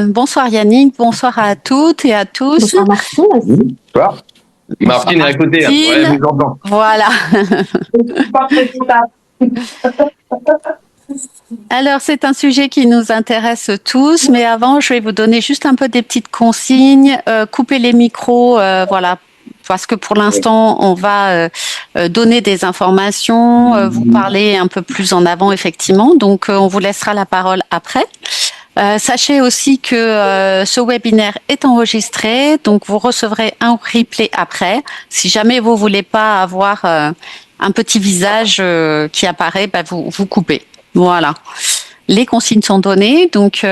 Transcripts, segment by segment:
bonsoir Yannick, bonsoir à toutes et à tous. Bonsoir Martine aussi. Bonsoir. Martine est à côté, Martine. Ouais, je vous entends. Voilà. Alors, c'est un sujet qui nous intéresse tous, mais avant, je vais vous donner juste un peu des petites consignes. Coupez les micros, voilà, parce que pour l'instant, on va donner des informations, vous parler un peu plus en avant, effectivement. Donc, on vous laissera la parole après. Sachez aussi que ce webinaire est enregistré, donc vous recevrez un replay après. Si jamais vous voulez pas avoir un petit visage qui apparaît, bah vous coupez. Voilà. Les consignes sont données, donc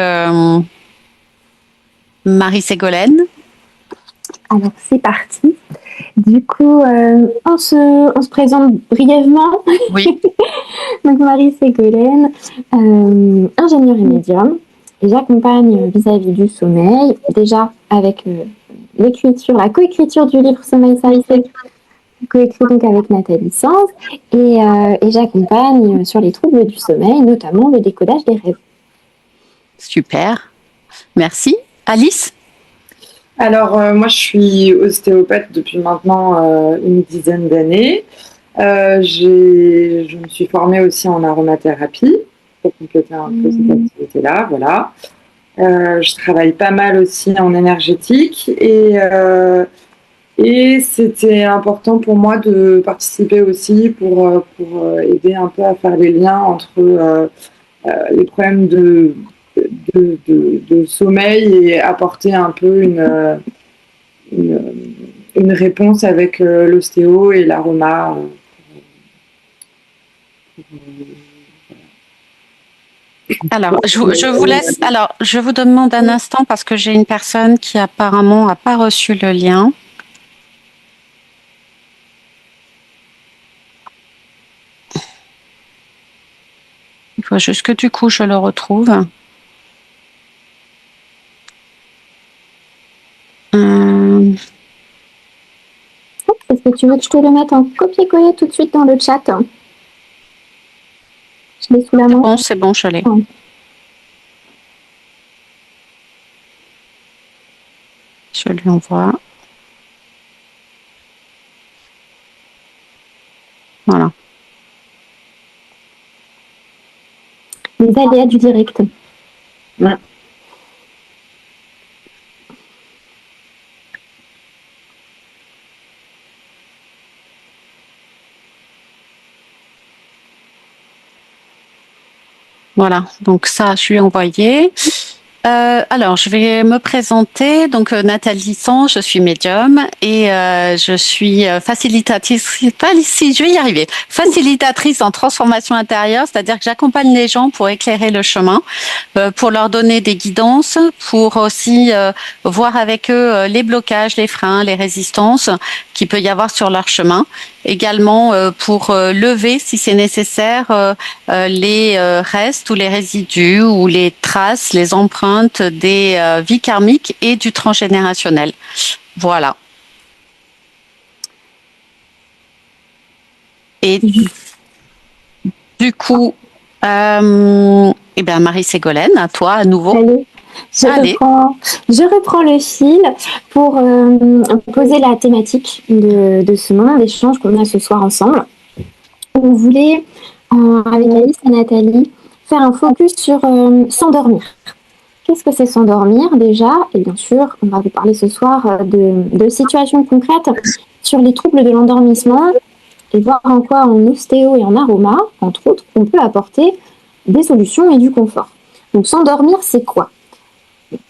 Marie-Ségolène. Alors c'est parti. Du coup, on se présente brièvement. Oui. Donc Marie-Ségolène, ingénieure et médium. Et j'accompagne vis-à-vis du sommeil, déjà avec la coécriture du livre Sommeil Service, coécrit donc avec Nathalie Sanz, et j'accompagne sur les troubles du sommeil, notamment le décodage des rêves. Super, merci. Alice? Alors, moi, je suis ostéopathe depuis maintenant une dizaine d'années. Je me suis formée aussi en aromathérapie pour compléter un peu cette activité-là, voilà. Je travaille pas mal aussi en énergétique et c'était important pour moi de participer aussi pour aider un peu à faire les liens entre les problèmes de sommeil et apporter un peu une réponse avec l'ostéo et l'aroma. Alors, je vous laisse. Alors, je vous demande un instant parce que j'ai une personne qui apparemment n'a pas reçu le lien. Il faut juste que du coup, je le retrouve. Est-ce que tu veux que je te le mette en copier-coller tout de suite dans le chat? Je l'ai sous la main. C'est bon, je l'ai. Je lui envoie. Voilà. Les aléas du direct. Ouais. Voilà, donc ça, je lui ai envoyé. Alors, je vais me présenter. Donc, Nathalie Sanz, je suis médium et je suis facilitatrice. Je vais y arriver. Facilitatrice en transformation intérieure, c'est-à-dire que j'accompagne les gens pour éclairer le chemin, pour leur donner des guidances, pour aussi voir avec eux les blocages, les freins, les résistances qu'il peut y avoir sur leur chemin. Également pour lever, si c'est nécessaire, les restes ou les résidus ou les traces, les empreintes des vies karmiques et du transgénérationnel. Voilà. Et du coup, Marie-Ségolène, à toi à nouveau. Allez. Je reprends le fil pour poser la thématique de ce moment d'échange qu'on a ce soir ensemble. On voulait, avec Alice et Nathalie, faire un focus sur s'endormir. Qu'est-ce que c'est s'endormir déjà? Et bien sûr, on va vous parler ce soir de situations concrètes sur les troubles de l'endormissement et voir en quoi en ostéo et en aroma, entre autres, on peut apporter des solutions et du confort. Donc s'endormir, c'est quoi?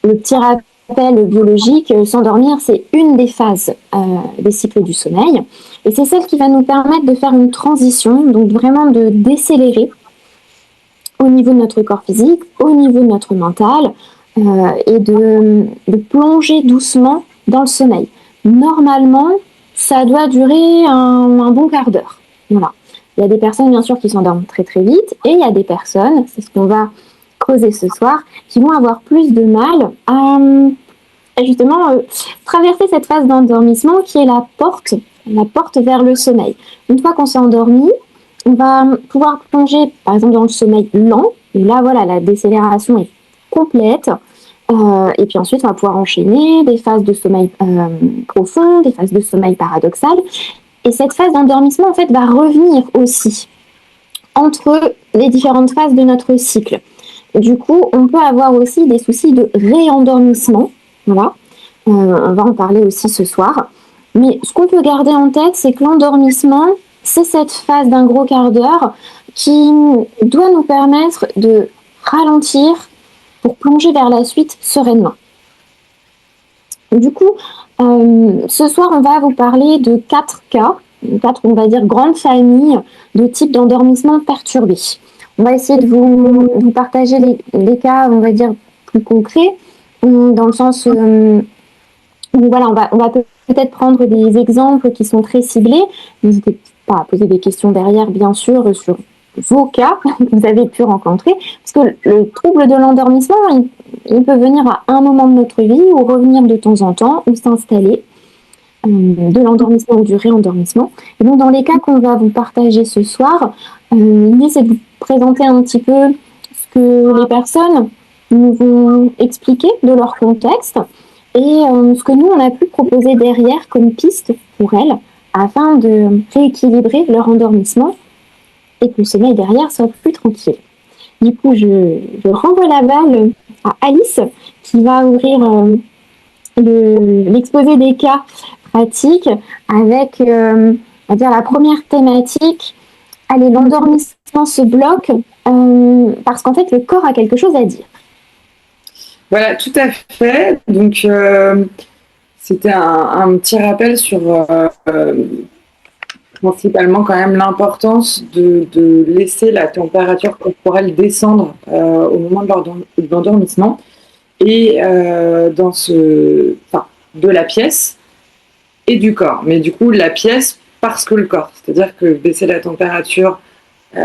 Le petit rappel biologique, s'endormir, c'est une des phases des cycles du sommeil. Et c'est celle qui va nous permettre de faire une transition, donc vraiment de décélérer au niveau de notre corps physique, au niveau de notre mental, et de plonger doucement dans le sommeil. Normalement, ça doit durer un bon quart d'heure. Voilà. Il y a des personnes, bien sûr, qui s'endorment très très vite, et il y a des personnes, c'est ce qu'on va creuser ce soir, qui vont avoir plus de mal à justement traverser cette phase d'endormissement qui est la porte vers le sommeil. Une fois qu'on s'est endormi, on va pouvoir plonger par exemple dans le sommeil lent, et là voilà, la décélération est complète, Et puis ensuite, on va pouvoir enchaîner des phases de sommeil profond, des phases de sommeil paradoxal. Et cette phase d'endormissement, en fait, va revenir aussi entre les différentes phases de notre cycle. Du coup, on peut avoir aussi des soucis de réendormissement. Voilà. On va en parler aussi ce soir. Mais ce qu'on peut garder en tête, c'est que l'endormissement, c'est cette phase d'un gros quart d'heure qui doit nous permettre de ralentir pour plonger vers la suite sereinement. Du coup, ce soir, on va vous parler de 4 cas, 4, on va dire, grandes familles de types d'endormissement perturbés. On va essayer de vous partager les cas, on va dire, plus concrets, dans le sens où, voilà, on va peut-être prendre des exemples qui sont très ciblés. N'hésitez pas à poser des questions derrière, bien sûr, sur vos cas que vous avez pu rencontrer, parce que le trouble de l'endormissement, il peut venir à un moment de notre vie ou revenir de temps en temps ou s'installer, de l'endormissement ou du réendormissement. Et donc, dans les cas qu'on va vous partager ce soir, l'idée, c'est de vous présenter un petit peu ce que les personnes nous vont expliquer de leur contexte et ce que nous, on a pu proposer derrière comme piste pour elles afin de rééquilibrer leur endormissement et que le sommeil derrière soit plus tranquille. Du coup, je renvoie la balle à Alice qui va ouvrir l'exposé des cas pratiques avec, on va dire, la première thématique. Allez, l'endormissement se bloque parce qu'en fait, le corps a quelque chose à dire. Voilà, tout à fait. Donc, c'était un petit rappel sur principalement quand même l'importance de laisser la température corporelle descendre au moment de l'endormissement et de la pièce et du corps. Mais du coup, la pièce parce que le corps. C'est-à-dire que baisser la température,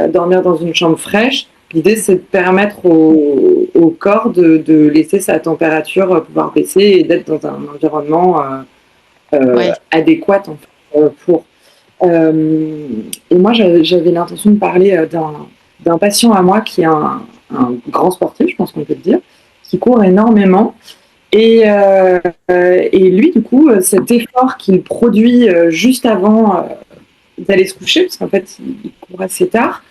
dormir dans une chambre fraîche, l'idée c'est de permettre au corps de laisser sa température pouvoir baisser et d'être dans un environnement adéquat en fait, pour. Et moi, j'avais l'intention de parler d'un patient à moi qui est un grand sportif, je pense qu'on peut le dire, qui court énormément. Et lui, du coup, cet effort qu'il produit juste avant d'aller se coucher, parce qu'en fait, il court assez tard,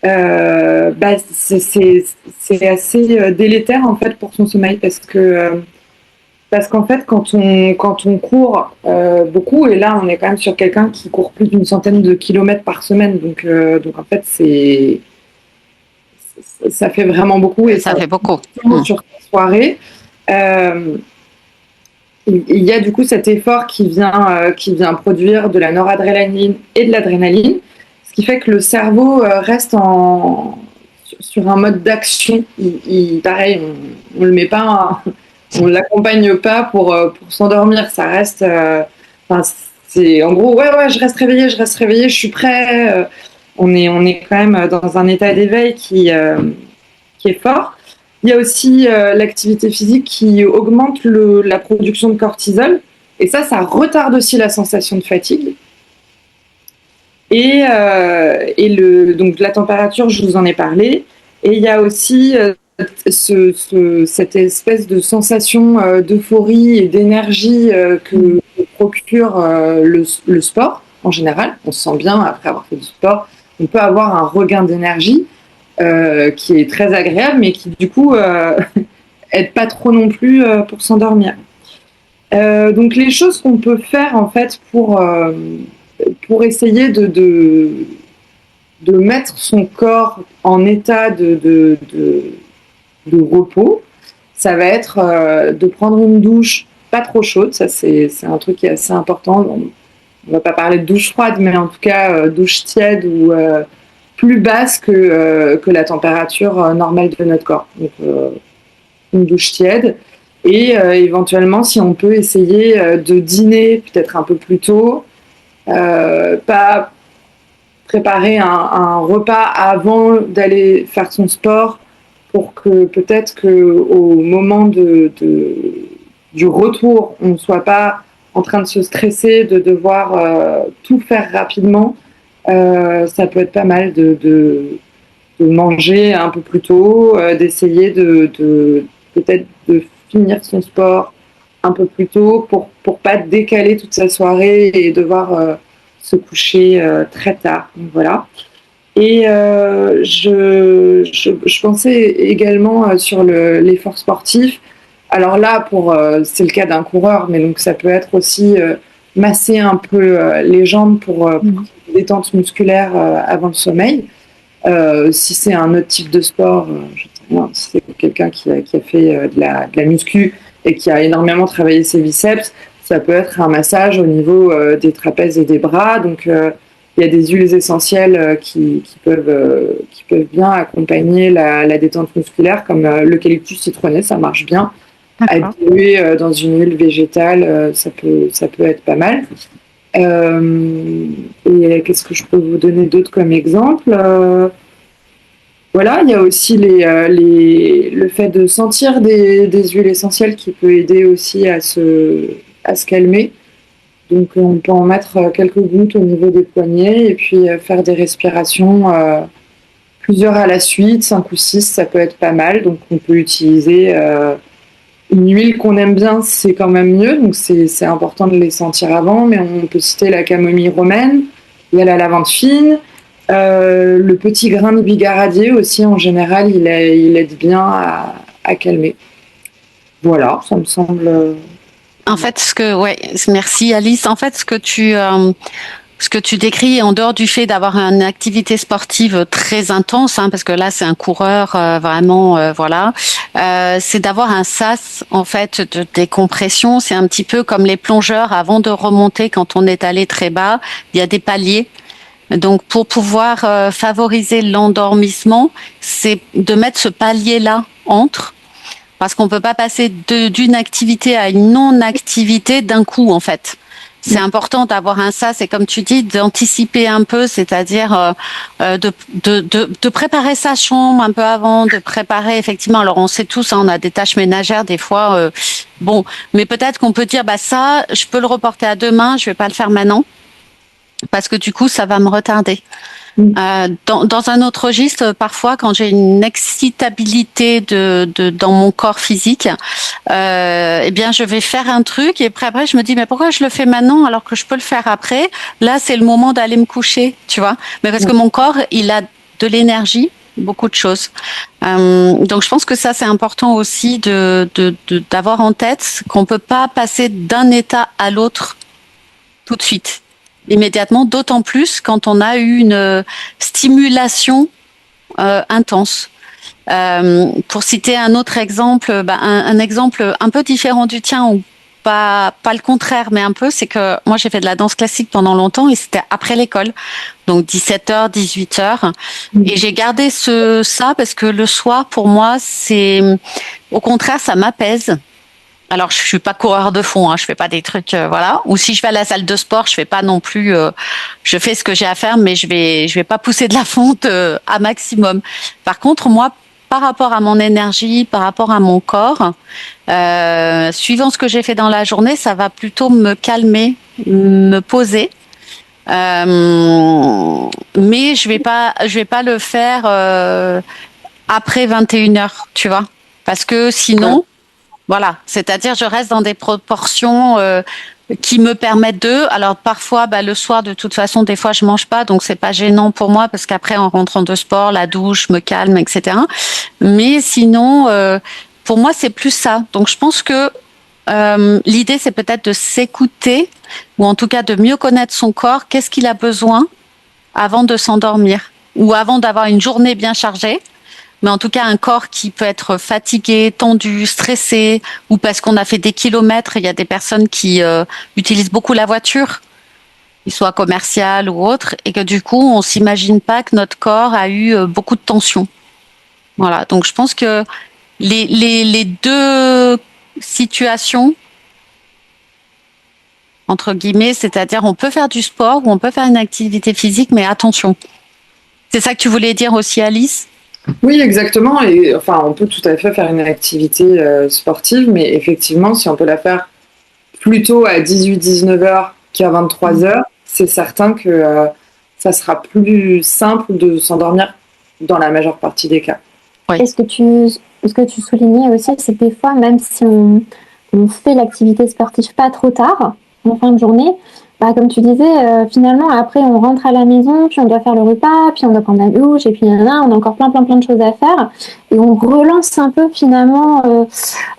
c'est assez délétère en fait pour son sommeil parce qu'en fait quand on court beaucoup, et là on est quand même sur quelqu'un qui court plus d'une centaine de kilomètres par semaine, donc en fait ça fait vraiment beaucoup, et ça fait beaucoup sur la soirée. Il y a du coup cet effort qui vient produire de la noradrénaline et de l'adrénaline, ce qui fait que le cerveau reste sur un mode d'action. Pareil, on le met pas, on l'accompagne pas pour s'endormir. Ça reste, c'est en gros, ouais, je reste réveillé, je suis prêt. On est quand même dans un état d'éveil qui est fort. Il y a aussi l'activité physique qui augmente la production de cortisol, et ça retarde aussi la sensation de fatigue. Et donc la température, je vous en ai parlé. Et il y a aussi cette espèce de sensation d'euphorie et d'énergie que procure le sport en général. On se sent bien après avoir fait du sport. On peut avoir un regain d'énergie qui est très agréable, mais qui du coup aide pas trop non plus pour s'endormir. Donc les choses qu'on peut faire en fait pour essayer de mettre son corps en état de repos, ça va être de prendre une douche pas trop chaude. Ça c'est un truc qui est assez important. On va pas parler de douche froide, mais en tout cas douche tiède ou plus basse que la température normale de notre corps. Donc une douche tiède. Et éventuellement, si on peut essayer de dîner peut-être un peu plus tôt, pas préparer un repas avant d'aller faire son sport, pour que peut-être qu'au moment du retour, on ne soit pas en train de se stresser, de devoir tout faire rapidement. Ça peut être pas mal de manger un peu plus tôt, d'essayer de peut-être de finir son sport un peu plus tôt pour pas décaler toute sa soirée et devoir se coucher très tard. Donc, voilà. Et je pensais également sur l'effort sportif. Alors là, c'est le cas d'un coureur, mais donc ça peut être aussi masser un peu les jambes pour détente musculaire avant le sommeil. Si c'est un autre type de sport, je sais pas, si c'est quelqu'un qui a fait de la muscu et qui a énormément travaillé ses biceps, ça peut être un massage au niveau des trapèzes et des bras. Donc il y a des huiles essentielles qui peuvent bien accompagner la détente musculaire, comme l'eucalyptus citronné, ça marche bien. À diluer dans une huile végétale, ça peut être pas mal. Et qu'est-ce que je peux vous donner d'autre comme exemple? Voilà, il y a aussi le fait de sentir des huiles essentielles qui peut aider aussi à se calmer. Donc on peut en mettre quelques gouttes au niveau des poignets et puis faire des respirations plusieurs à la suite, 5 ou 6, ça peut être pas mal. Donc on peut utiliser une huile qu'on aime bien, c'est quand même mieux, donc c'est important de les sentir avant, mais on peut citer la camomille romaine, il y a la lavande fine, le petit grain de bigaradier aussi, en général, il aide bien à calmer. Voilà, ça me semble... En fait, merci Alice. En fait, ce que tu décris, en dehors du fait d'avoir une activité sportive très intense, parce que là c'est un coureur vraiment, c'est d'avoir un sas en fait de décompression. C'est un petit peu comme les plongeurs avant de remonter quand on est allé très bas, il y a des paliers. Donc pour pouvoir favoriser l'endormissement, c'est de mettre ce palier-là entre. Parce qu'on peut pas passer d'une activité à une non-activité d'un coup, en fait. C'est important d'avoir un sas, et comme tu dis, d'anticiper un peu, c'est-à-dire de préparer sa chambre un peu avant, de préparer effectivement. Alors on sait tous, on a des tâches ménagères des fois. Mais peut-être qu'on peut dire, ça, je peux le reporter à demain, je vais pas le faire maintenant, parce que du coup, ça va me retarder. Dans un autre registre, parfois, quand j'ai une excitabilité dans mon corps physique, je vais faire un truc et après je me dis mais pourquoi je le fais maintenant alors que je peux le faire après? Là, c'est le moment d'aller me coucher, tu vois. Mais parce que mon corps, il a de l'énergie, beaucoup de choses. Donc je pense que ça c'est important aussi d'avoir en tête qu'on peut pas passer d'un état à l'autre tout de suite. Immédiatement, d'autant plus quand on a eu une stimulation intense. Pour citer un autre exemple, un exemple un peu différent du tien, ou pas le contraire, mais un peu, c'est que moi j'ai fait de la danse classique pendant longtemps et c'était après l'école, donc 17h, 18h, et j'ai gardé ça parce que le soir, pour moi, au contraire, ça m'apaise. Alors, je suis pas coureur de fond, je fais pas des trucs, voilà. Ou si je vais à la salle de sport, je fais pas non plus, je fais ce que j'ai à faire, mais je vais pas pousser de la fonte à maximum. Par contre, moi, par rapport à mon énergie, par rapport à mon corps, suivant ce que j'ai fait dans la journée, ça va plutôt me calmer, me poser. Mais je vais pas le faire après 21h, tu vois, parce que sinon. Voilà, c'est-à-dire je reste dans des proportions qui me permettent alors parfois, le soir, de toute façon, des fois je mange pas, donc c'est pas gênant pour moi parce qu'après en rentrant de sport, la douche me calme, etc. Mais sinon, pour moi c'est plus ça. Donc je pense que l'idée c'est peut-être de s'écouter, ou en tout cas de mieux connaître son corps. Qu'est-ce qu'il a besoin avant de s'endormir ou avant d'avoir une journée bien chargée. Mais en tout cas, un corps qui peut être fatigué, tendu, stressé, ou parce qu'on a fait des kilomètres. Il y a des personnes qui utilisent beaucoup la voiture, qu'il soit commercial ou autre, et que du coup, on s'imagine pas que notre corps a eu beaucoup de tension. Voilà. Donc, je pense que les deux situations, entre guillemets, c'est-à-dire on peut faire du sport ou on peut faire une activité physique, mais attention. C'est ça que tu voulais dire aussi, Alice ? Oui, exactement. Et enfin, on peut tout à fait faire une activité sportive, mais effectivement, si on peut la faire plutôt à 18-19h qu'à 23h, c'est certain que ça sera plus simple de s'endormir dans la majeure partie des cas. Oui. Est-ce que tu ce que tu soulignais aussi, c'est que des fois, même si on fait l'activité sportive pas trop tard, en fin de journée, bah, comme tu disais, finalement, après, on rentre à la maison, puis on doit faire le repas, puis on doit prendre la douche, et puis on a encore plein de choses à faire. Et on relance un peu, finalement,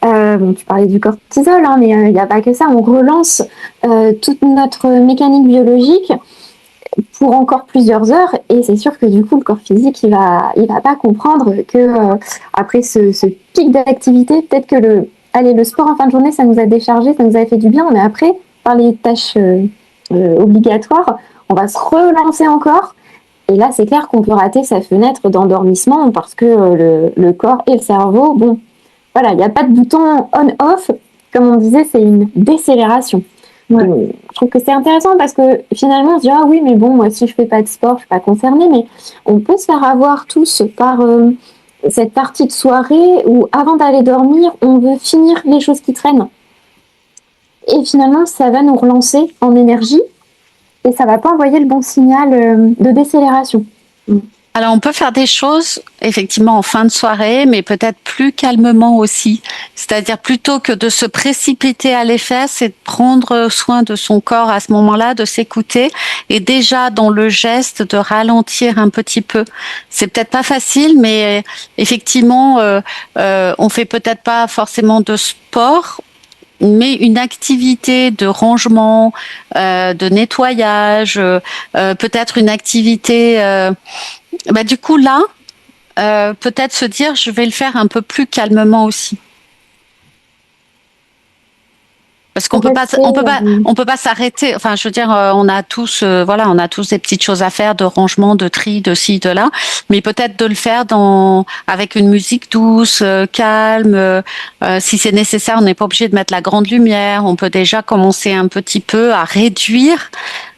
bon, tu parlais du cortisol, hein, mais il n'y a pas que ça, on relance toute notre mécanique biologique pour encore plusieurs heures, et c'est sûr que du coup, le corps physique, il va pas comprendre que après ce pic d'activité, peut-être que le sport en fin de journée, ça nous a déchargé, ça nous a fait du bien, mais après, par les tâches obligatoires, on va se relancer encore. Et là, c'est clair qu'on peut rater sa fenêtre d'endormissement parce que le corps et le cerveau, bon, voilà, il n'y a pas de bouton on-off. Comme on disait, c'est une décélération. Ouais. Je trouve que c'est intéressant parce que finalement, on se dit « Ah oui, mais bon, moi, si je fais pas de sport, je suis pas concernée. » Mais on peut se faire avoir tous par cette partie de soirée où, avant d'aller dormir, on veut finir les choses qui traînent. Et finalement, ça va nous relancer en énergie et ça va pas envoyer le bon signal de décélération. Alors, on peut faire des choses, effectivement, en fin de soirée, mais peut-être plus calmement aussi. C'est-à-dire, plutôt que de se précipiter à l'effet, c'est de prendre soin de son corps à ce moment-là, de s'écouter, et déjà, dans le geste, de ralentir un petit peu. C'est peut-être pas facile, mais effectivement, on fait peut-être pas forcément de sport, mais une activité de rangement, de nettoyage, peut-être une activité... bah, du coup, là, peut-être se dire, je vais le faire un peu plus calmement aussi. Parce qu'on peut pas s'arrêter. Enfin, je veux dire, on a tous des petites choses à faire, de rangement, de tri, de ci, de là. Mais peut-être de le faire avec une musique douce, calme. Si c'est nécessaire, on n'est pas obligé de mettre la grande lumière. On peut déjà commencer un petit peu à réduire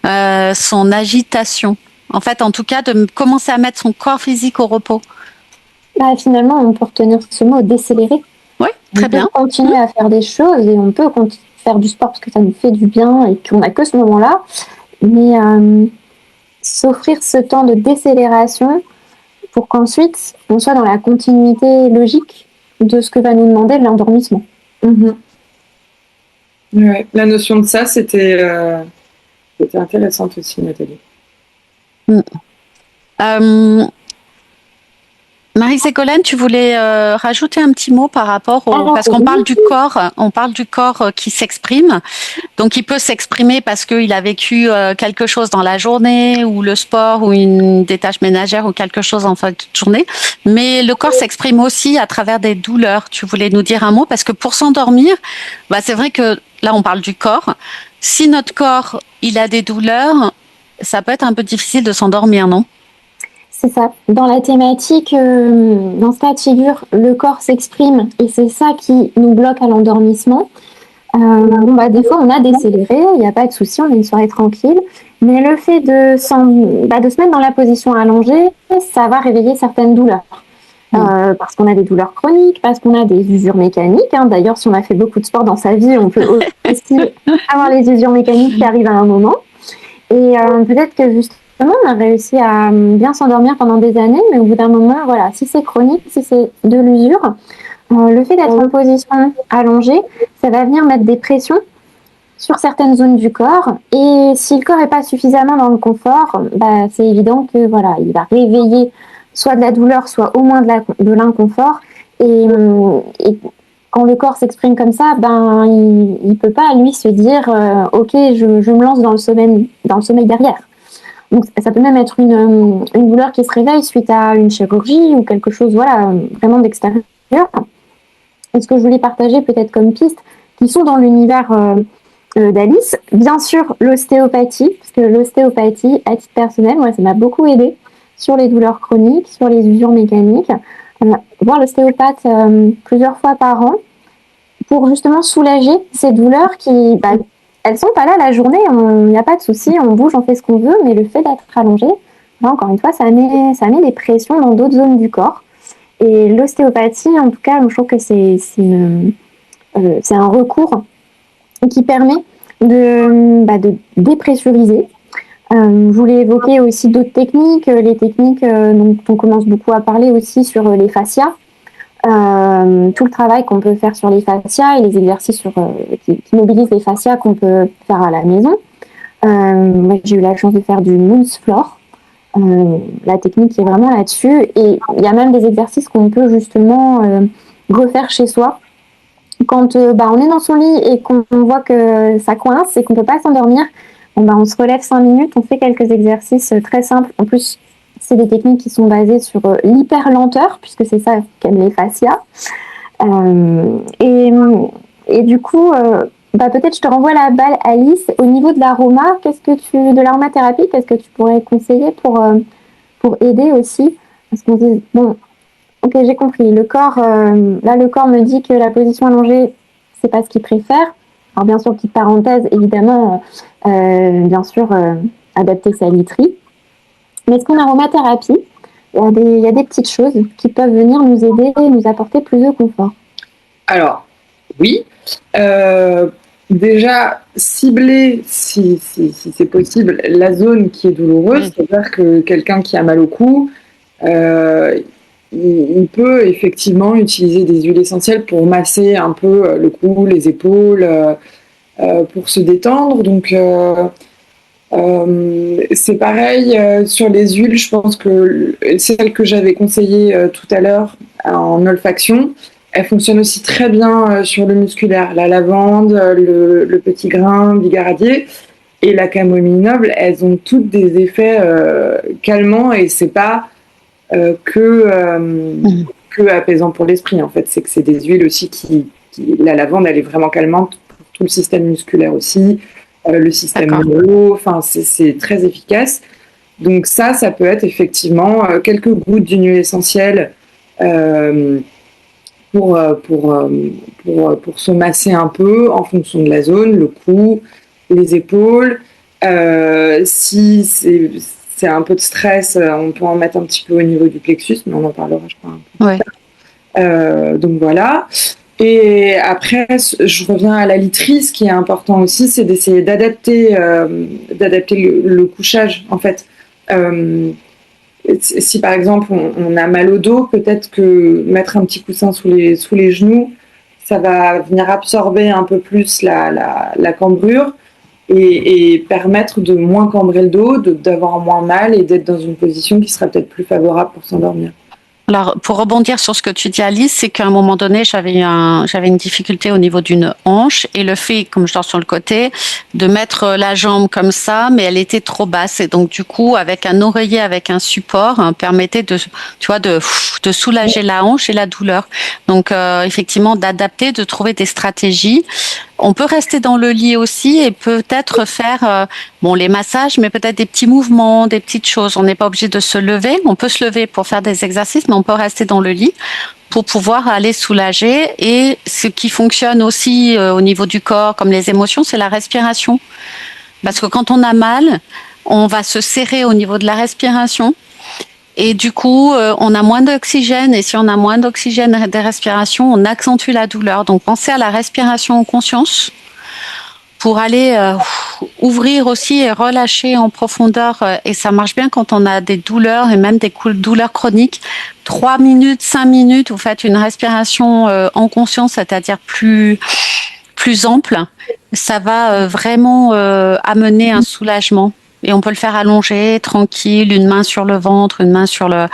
son agitation. En fait, en tout cas, de commencer à mettre son corps physique au repos. Bah, finalement, on peut retenir ce mot, décélérer. Oui, très bien. On peut continuer à faire des choses et on peut faire du sport parce que ça nous fait du bien et qu'on n'a que ce moment-là. Mais s'offrir ce temps de décélération pour qu'ensuite, on soit dans la continuité logique de ce que va nous demander l'endormissement. Ouais. La notion de ça, c'était intéressante aussi, Nathalie. Marie-Ségolène, tu voulais rajouter un petit mot par rapport parce qu'on parle du corps qui s'exprime. Donc, il peut s'exprimer parce qu'il a vécu quelque chose dans la journée ou le sport ou des tâches ménagères ou quelque chose en fin de journée. Mais le corps s'exprime aussi à travers des douleurs. Tu voulais nous dire un mot parce que pour s'endormir, bah, c'est vrai que là, on parle du corps. Si notre corps, il a des douleurs, ça peut être un peu difficile de s'endormir, non ? C'est ça. Dans la thématique, dans ce cas de figure, le corps s'exprime et c'est ça qui nous bloque à l'endormissement. Des fois, on a décéléré, il n'y a pas de souci, on a une soirée tranquille. Mais le fait de se mettre dans la position allongée, ça va réveiller certaines douleurs. Parce qu'on a des douleurs chroniques, parce qu'on a des usures mécaniques. Hein. D'ailleurs, si on a fait beaucoup de sport dans sa vie, on peut aussi avoir les usures mécaniques qui arrivent à un moment. Et peut-être que justement, on a réussi à bien s'endormir pendant des années, mais au bout d'un moment, voilà, si c'est chronique, si c'est de l'usure, le fait d'être en position allongée, ça va venir mettre des pressions sur certaines zones du corps. Et si le corps n'est pas suffisamment dans le confort, c'est évident que voilà, il va réveiller soit de la douleur, soit au moins de l'inconfort. Et quand le corps s'exprime comme ça, il peut pas lui se dire ok, je me lance dans le sommeil derrière. Donc ça peut même être une douleur qui se réveille suite à une chirurgie ou quelque chose vraiment d'extérieur. Et ce que je voulais partager peut-être comme piste, qui sont dans l'univers d'Alice, bien sûr l'ostéopathie, parce que l'ostéopathie, à titre personnel, moi ça m'a beaucoup aidé sur les douleurs chroniques, sur les usures mécaniques. Voir l'ostéopathe plusieurs fois par an pour justement soulager ces douleurs qui... elles sont pas là la journée, il n'y a pas de souci, on bouge, on fait ce qu'on veut, mais le fait d'être allongé, encore une fois, ça met des pressions dans d'autres zones du corps. Et l'ostéopathie, en tout cas, je trouve que c'est un recours qui permet de dépressuriser. Je voulais évoquer aussi d'autres techniques, les techniques dont on commence beaucoup à parler aussi sur les fascias. tout le travail qu'on peut faire sur les fascias et les exercices qui mobilisent les fascias qu'on peut faire à la maison. Moi, j'ai eu la chance de faire du Moon's Floor. La technique est vraiment là-dessus. Et il y a même des exercices qu'on peut justement refaire chez soi. Quand on est dans son lit et qu'on voit que ça coince et qu'on ne peut pas s'endormir, on se relève 5 minutes, on fait quelques exercices très simples. En plus, c'est des techniques qui sont basées sur l'hyper-lenteur, puisque c'est ça qu'aiment les fascias. Et du coup, peut-être je te renvoie la balle, Alice. Au niveau de l'aroma, de l'aromathérapie, qu'est-ce que tu pourrais conseiller pour aider aussi? Parce qu'on dit, bon, ok, j'ai compris. Le corps me dit que la position allongée, c'est pas ce qu'il préfère. Alors bien sûr, petite parenthèse, évidemment, adapter sa literie. Mais est-ce qu'en aromathérapie, il y a des petites choses qui peuvent venir nous aider et nous apporter plus de confort? Alors, oui. Déjà, cibler, si c'est possible, la zone qui est douloureuse, c'est-à-dire que quelqu'un qui a mal au cou, il peut effectivement utiliser des huiles essentielles pour masser un peu le cou, les épaules, pour se détendre. Donc, c'est pareil sur les huiles. Je pense que celle que j'avais conseillée tout à l'heure en olfaction, elle fonctionne aussi très bien sur le musculaire. La lavande, le petit grain bigaradier et la camomille noble, elles ont toutes des effets calmants et c'est pas que apaisant pour l'esprit. En fait, c'est que c'est des huiles aussi la lavande, elle est vraiment calmante pour tout le système musculaire aussi. Le système neuro, enfin c'est très efficace. Donc ça peut être effectivement quelques gouttes d'une huile essentielle pour se masser un peu en fonction de la zone, le cou, les épaules. Si c'est un peu de stress, on peut en mettre un petit peu au niveau du plexus, mais on en parlera, je crois, un peu. Donc voilà. Et après, je reviens à la literie. Ce qui est important aussi, c'est d'essayer d'adapter le couchage. En fait, si par exemple on a mal au dos, peut-être que mettre un petit coussin sous les genoux, ça va venir absorber un peu plus la cambrure et permettre de moins cambrer le dos, d'avoir moins mal et d'être dans une position qui sera peut-être plus favorable pour s'endormir. Alors, pour rebondir sur ce que tu dis, Alice, c'est qu'à un moment donné, j'avais une difficulté au niveau d'une hanche et le fait, comme je dors sur le côté, de mettre la jambe comme ça, mais elle était trop basse et donc du coup, avec un oreiller, avec un support, permettait de soulager la hanche et la douleur. Donc, effectivement, d'adapter, de trouver des stratégies. On peut rester dans le lit aussi et peut-être faire les massages, mais peut-être des petits mouvements, des petites choses. On n'est pas obligé de se lever. On peut se lever pour faire des exercices, mais on peut rester dans le lit pour pouvoir aller soulager. Et ce qui fonctionne aussi au niveau du corps, comme les émotions, c'est la respiration. Parce que quand on a mal, on va se serrer au niveau de la respiration. Et du coup, on a moins d'oxygène. Et si on a moins d'oxygène et de respiration, on accentue la douleur. Donc, pensez à la respiration en conscience pour aller ouvrir aussi et relâcher en profondeur. Et ça marche bien quand on a des douleurs et même des douleurs chroniques. 3 minutes, 5 minutes, vous faites une respiration en conscience, c'est-à-dire plus ample. Ça va vraiment amener un soulagement. Et on peut le faire allongé, tranquille, une main sur le ventre, une main sur le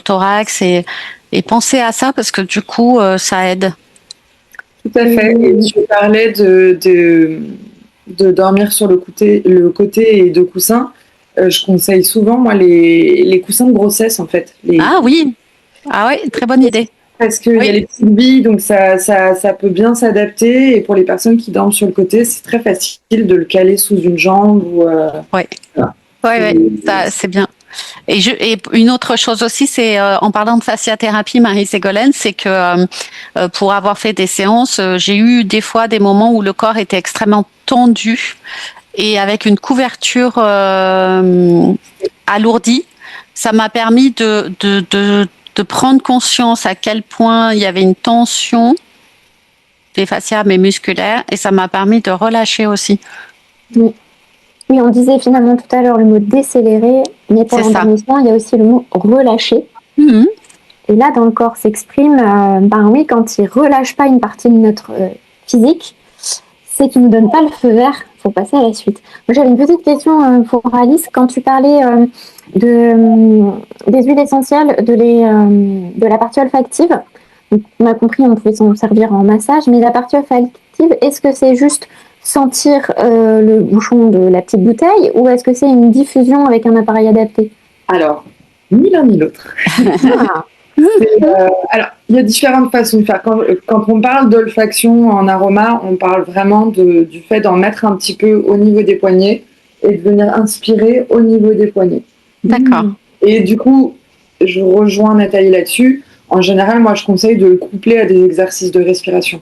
thorax et pensez à ça parce que du coup, ça aide. Tout à fait. Et tu parlais de dormir sur le côté et de coussins. Je conseille souvent, moi, les coussins de grossesse, en fait. Ah oui, très bonne idée. Parce qu'il y a les petites billes, donc ça peut bien s'adapter. Et pour les personnes qui dorment sur le côté, c'est très facile de le caler sous une jambe. Ça, c'est bien. Et une autre chose aussi, c'est en parlant de fasciathérapie, Marie-Ségolène, c'est que pour avoir fait des séances, j'ai eu des fois des moments où le corps était extrêmement tendu et avec une couverture alourdie, ça m'a permis de prendre conscience à quel point il y avait une tension des fascias mais musculaires et ça m'a permis de relâcher aussi. Oui, on disait finalement tout à l'heure le mot décélérer, mais pour l'endormissement, il y a aussi le mot relâcher. Et là, dans le corps s'exprime, oui, quand il relâche pas une partie de notre physique, c'est qu'il nous donne pas le feu vert pour passer à la suite. Moi, j'avais une petite question pour Alice. Quand tu parlais des huiles essentielles, de la partie olfactive, on a compris, on pouvait s'en servir en massage, mais la partie olfactive, est-ce que c'est juste sentir le bouchon de la petite bouteille ou est-ce que c'est une diffusion avec un appareil adapté? Alors, ni l'un ni l'autre. Alors, il y a différentes façons de faire. Quand on parle d'olfaction en aroma, on parle vraiment du fait d'en mettre un petit peu au niveau des poignets et de venir inspirer au niveau des poignets. D'accord. Et du coup, je rejoins Nathalie là-dessus. En général, moi, je conseille de le coupler à des exercices de respiration.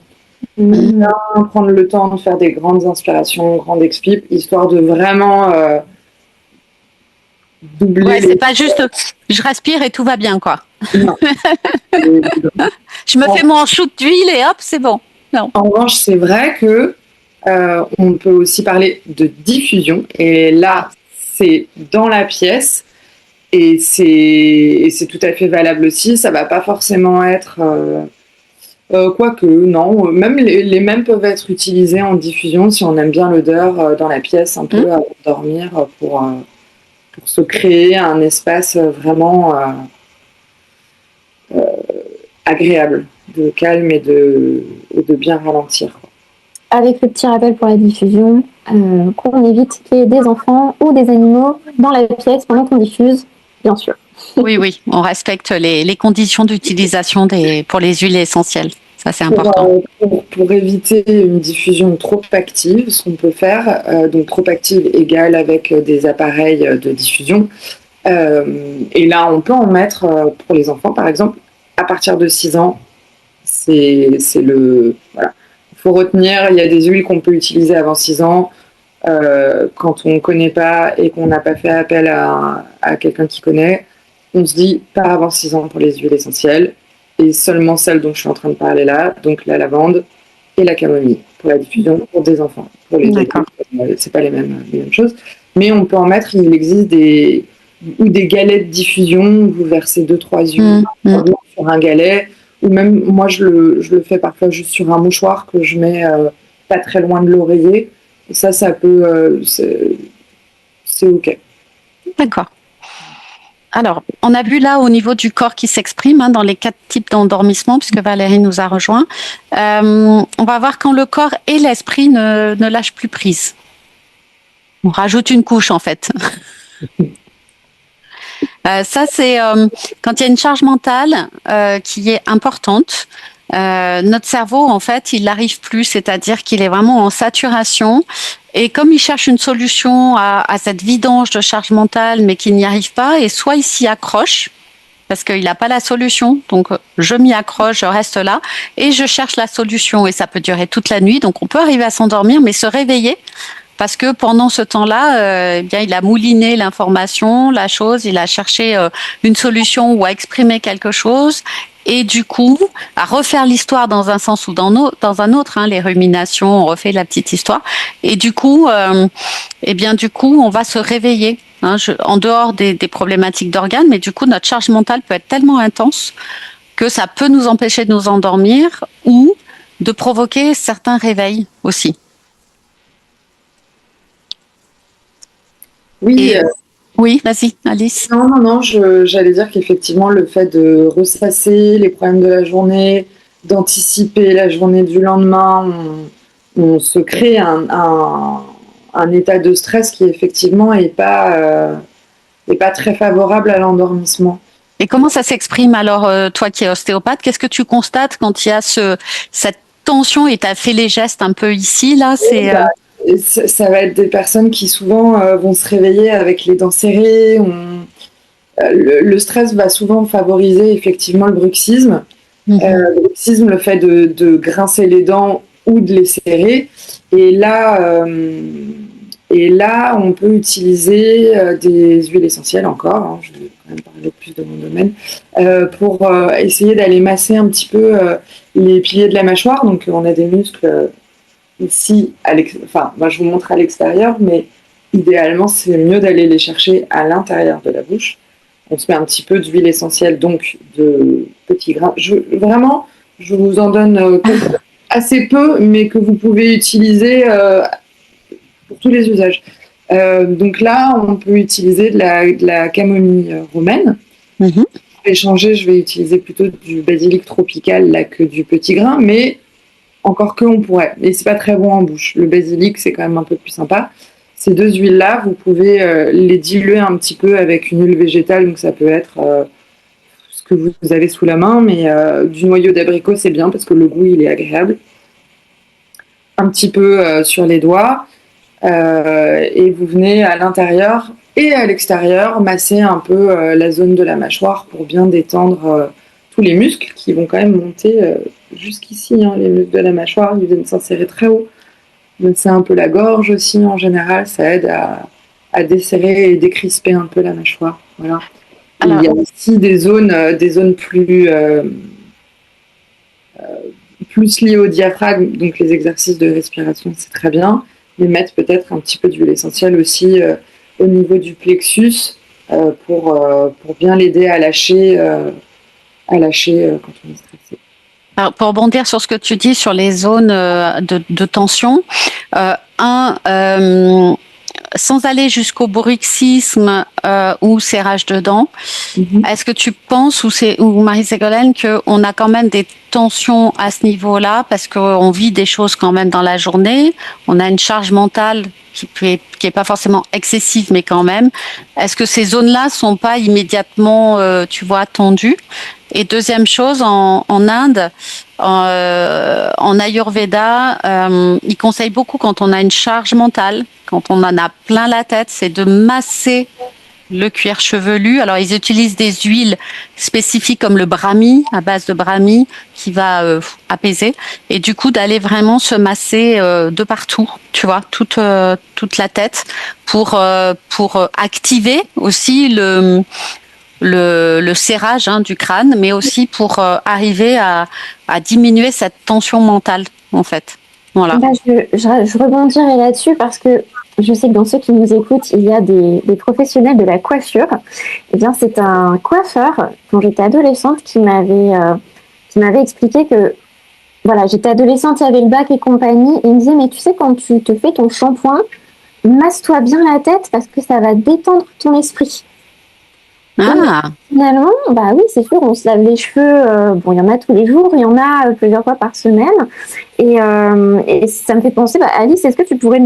Prendre le temps de faire des grandes inspirations, grandes expipes, histoire de vraiment doubler. Ouais, c'est pas juste je respire et tout va bien, quoi. Non. Je me fais mon shoot d'huile et hop, c'est bon. Non. En revanche, c'est vrai que on peut aussi parler de diffusion. Et là, c'est dans la pièce. Et c'est tout à fait valable aussi. Ça va pas forcément être... quoique, non. Même les mêmes peuvent être utilisés en diffusion si on aime bien l'odeur dans la pièce un peu avant de dormir pour se créer un espace vraiment agréable, de calme et de bien ralentir. Avec le petit rappel pour la diffusion, qu'on évite qu'il y ait des enfants ou des animaux dans la pièce pendant qu'on diffuse, bien sûr. Oui, on respecte les conditions d'utilisation pour les huiles essentielles. Ça, c'est important. Pour éviter une diffusion trop active, ce qu'on peut faire, donc trop active égale avec des appareils de diffusion. Et là, on peut en mettre pour les enfants, par exemple, à partir de 6 ans. C'est le... Voilà. Il faut retenir, il y a des huiles qu'on peut utiliser avant 6 ans. Quand on ne connaît pas et qu'on n'a pas fait appel à quelqu'un qui connaît, on se dit pas avant 6 ans pour les huiles essentielles. Et seulement celles dont je suis en train de parler là, donc la lavande et la camomille pour la diffusion pour des enfants. Pour les adultes, c'est pas les mêmes choses. Mais on peut en mettre, il existe des galets de diffusion où vous versez 2-3 huiles sur un galet, ou même moi je le fais parfois juste sur un mouchoir que je mets pas très loin de l'oreiller. Et ça peut... c'est OK. D'accord. Alors, on a vu là au niveau du corps qui s'exprime dans les 4 types d'endormissement, puisque Valérie nous a rejoint. On va voir quand le corps et l'esprit ne lâchent plus prise. On rajoute une couche en fait. Ça, c'est quand il y a une charge mentale qui est importante. Notre cerveau, en fait, il n'arrive plus, c'est-à-dire qu'il est vraiment en saturation. Et comme il cherche une solution à cette vidange de charge mentale, mais qu'il n'y arrive pas, et soit il s'y accroche, parce qu'il n'a pas la solution, donc je m'y accroche, je reste là, et je cherche la solution, et ça peut durer toute la nuit, donc on peut arriver à s'endormir, mais se réveiller, parce que pendant ce temps-là, il a mouliné l'information, la chose, il a cherché une solution ou à exprimer quelque chose, et du coup, à refaire l'histoire dans un sens ou dans un autre, les ruminations, on refait la petite histoire, et du coup, on va se réveiller, en dehors des problématiques d'organes, mais du coup, notre charge mentale peut être tellement intense que ça peut nous empêcher de nous endormir ou de provoquer certains réveils aussi. Oui. Oui, vas-y, Alice. Non, j'allais dire qu'effectivement, le fait de ressasser les problèmes de la journée, d'anticiper la journée du lendemain, on se crée un état de stress qui effectivement n'est pas très favorable à l'endormissement. Et comment ça s'exprime alors, toi qui es ostéopathe, qu'est-ce que tu constates quand il y a cette tension et tu as fait les gestes un peu ici, là ça va être des personnes qui souvent vont se réveiller avec les dents serrées. Le stress va souvent favoriser effectivement le bruxisme. Le bruxisme, le fait de grincer les dents ou de les serrer. Et là, on peut utiliser des huiles essentielles encore. Je vais quand même parler plus de mon domaine. Pour essayer d'aller masser un petit peu les piliers de la mâchoire. Donc on a des muscles... ici, moi je vous montre à l'extérieur, mais idéalement c'est mieux d'aller les chercher à l'intérieur de la bouche. On se met un petit peu d'huile essentielle, donc de petits grains. Je vous en donne assez peu, mais que vous pouvez utiliser pour tous les usages. Donc là, on peut utiliser de la camomille romaine. Mhm. Pour échanger, je vais utiliser plutôt du basilic tropical là, que du petit grain, mais encore que on pourrait. Et c'est pas très bon en bouche. Le basilic, c'est quand même un peu plus sympa. Ces deux huiles-là, vous pouvez les diluer un petit peu avec une huile végétale, donc ça peut être ce que vous avez sous la main, mais du noyau d'abricot, c'est bien parce que le goût, il est agréable. Un petit peu sur les doigts. Et vous venez à l'intérieur et à l'extérieur masser un peu la zone de la mâchoire pour bien détendre tous les muscles qui vont quand même monter jusqu'ici. Les muscles de la mâchoire, ils viennent s'insérer très haut. C'est un peu la gorge aussi en général, ça aide à desserrer et décrisper un peu la mâchoire. Voilà. Alors, il y a aussi des zones plus liées au diaphragme, donc les exercices de respiration, c'est très bien. Mais mettre peut-être un petit peu d'huile essentielle aussi au niveau du plexus pour bien l'aider à lâcher quand on est stressé. Alors, pour rebondir sur ce que tu dis sur les zones de tension, sans aller jusqu'au bruxisme ou serrage de dents, est-ce que tu penses, ou Marie-Ségolène, qu'on a quand même des tensions à ce niveau-là parce qu'on vit des choses quand même dans la journée, on a une charge mentale qui est pas forcément excessive, mais quand même. Est-ce que ces zones-là sont pas immédiatement, tendues? Et deuxième chose, en Inde, en Ayurveda, ils conseillent beaucoup quand on a une charge mentale, quand on en a plein la tête, c'est de masser le cuir chevelu. Alors, ils utilisent des huiles spécifiques comme le brahmi, à base de brahmi, qui va apaiser. Et du coup, d'aller vraiment se masser de partout, tu vois, toute la tête pour activer aussi le serrage du crâne, mais aussi pour arriver à diminuer cette tension mentale, en fait. Voilà. Je rebondirai là-dessus parce que je sais que dans ceux qui nous écoutent, il y a des professionnels de la coiffure. Eh bien, c'est un coiffeur, quand j'étais adolescente, qui m'avait expliqué que, voilà, j'étais adolescente, il y avait le bac et compagnie, et il me disait, mais tu sais, quand tu te fais ton shampoing, masse-toi bien la tête parce que ça va détendre ton esprit. Ah. Finalement, bah oui, c'est sûr, on se lave les cheveux, il y en a tous les jours, il y en a plusieurs fois par semaine. Et ça me fait penser, Alice, est-ce que tu pourrais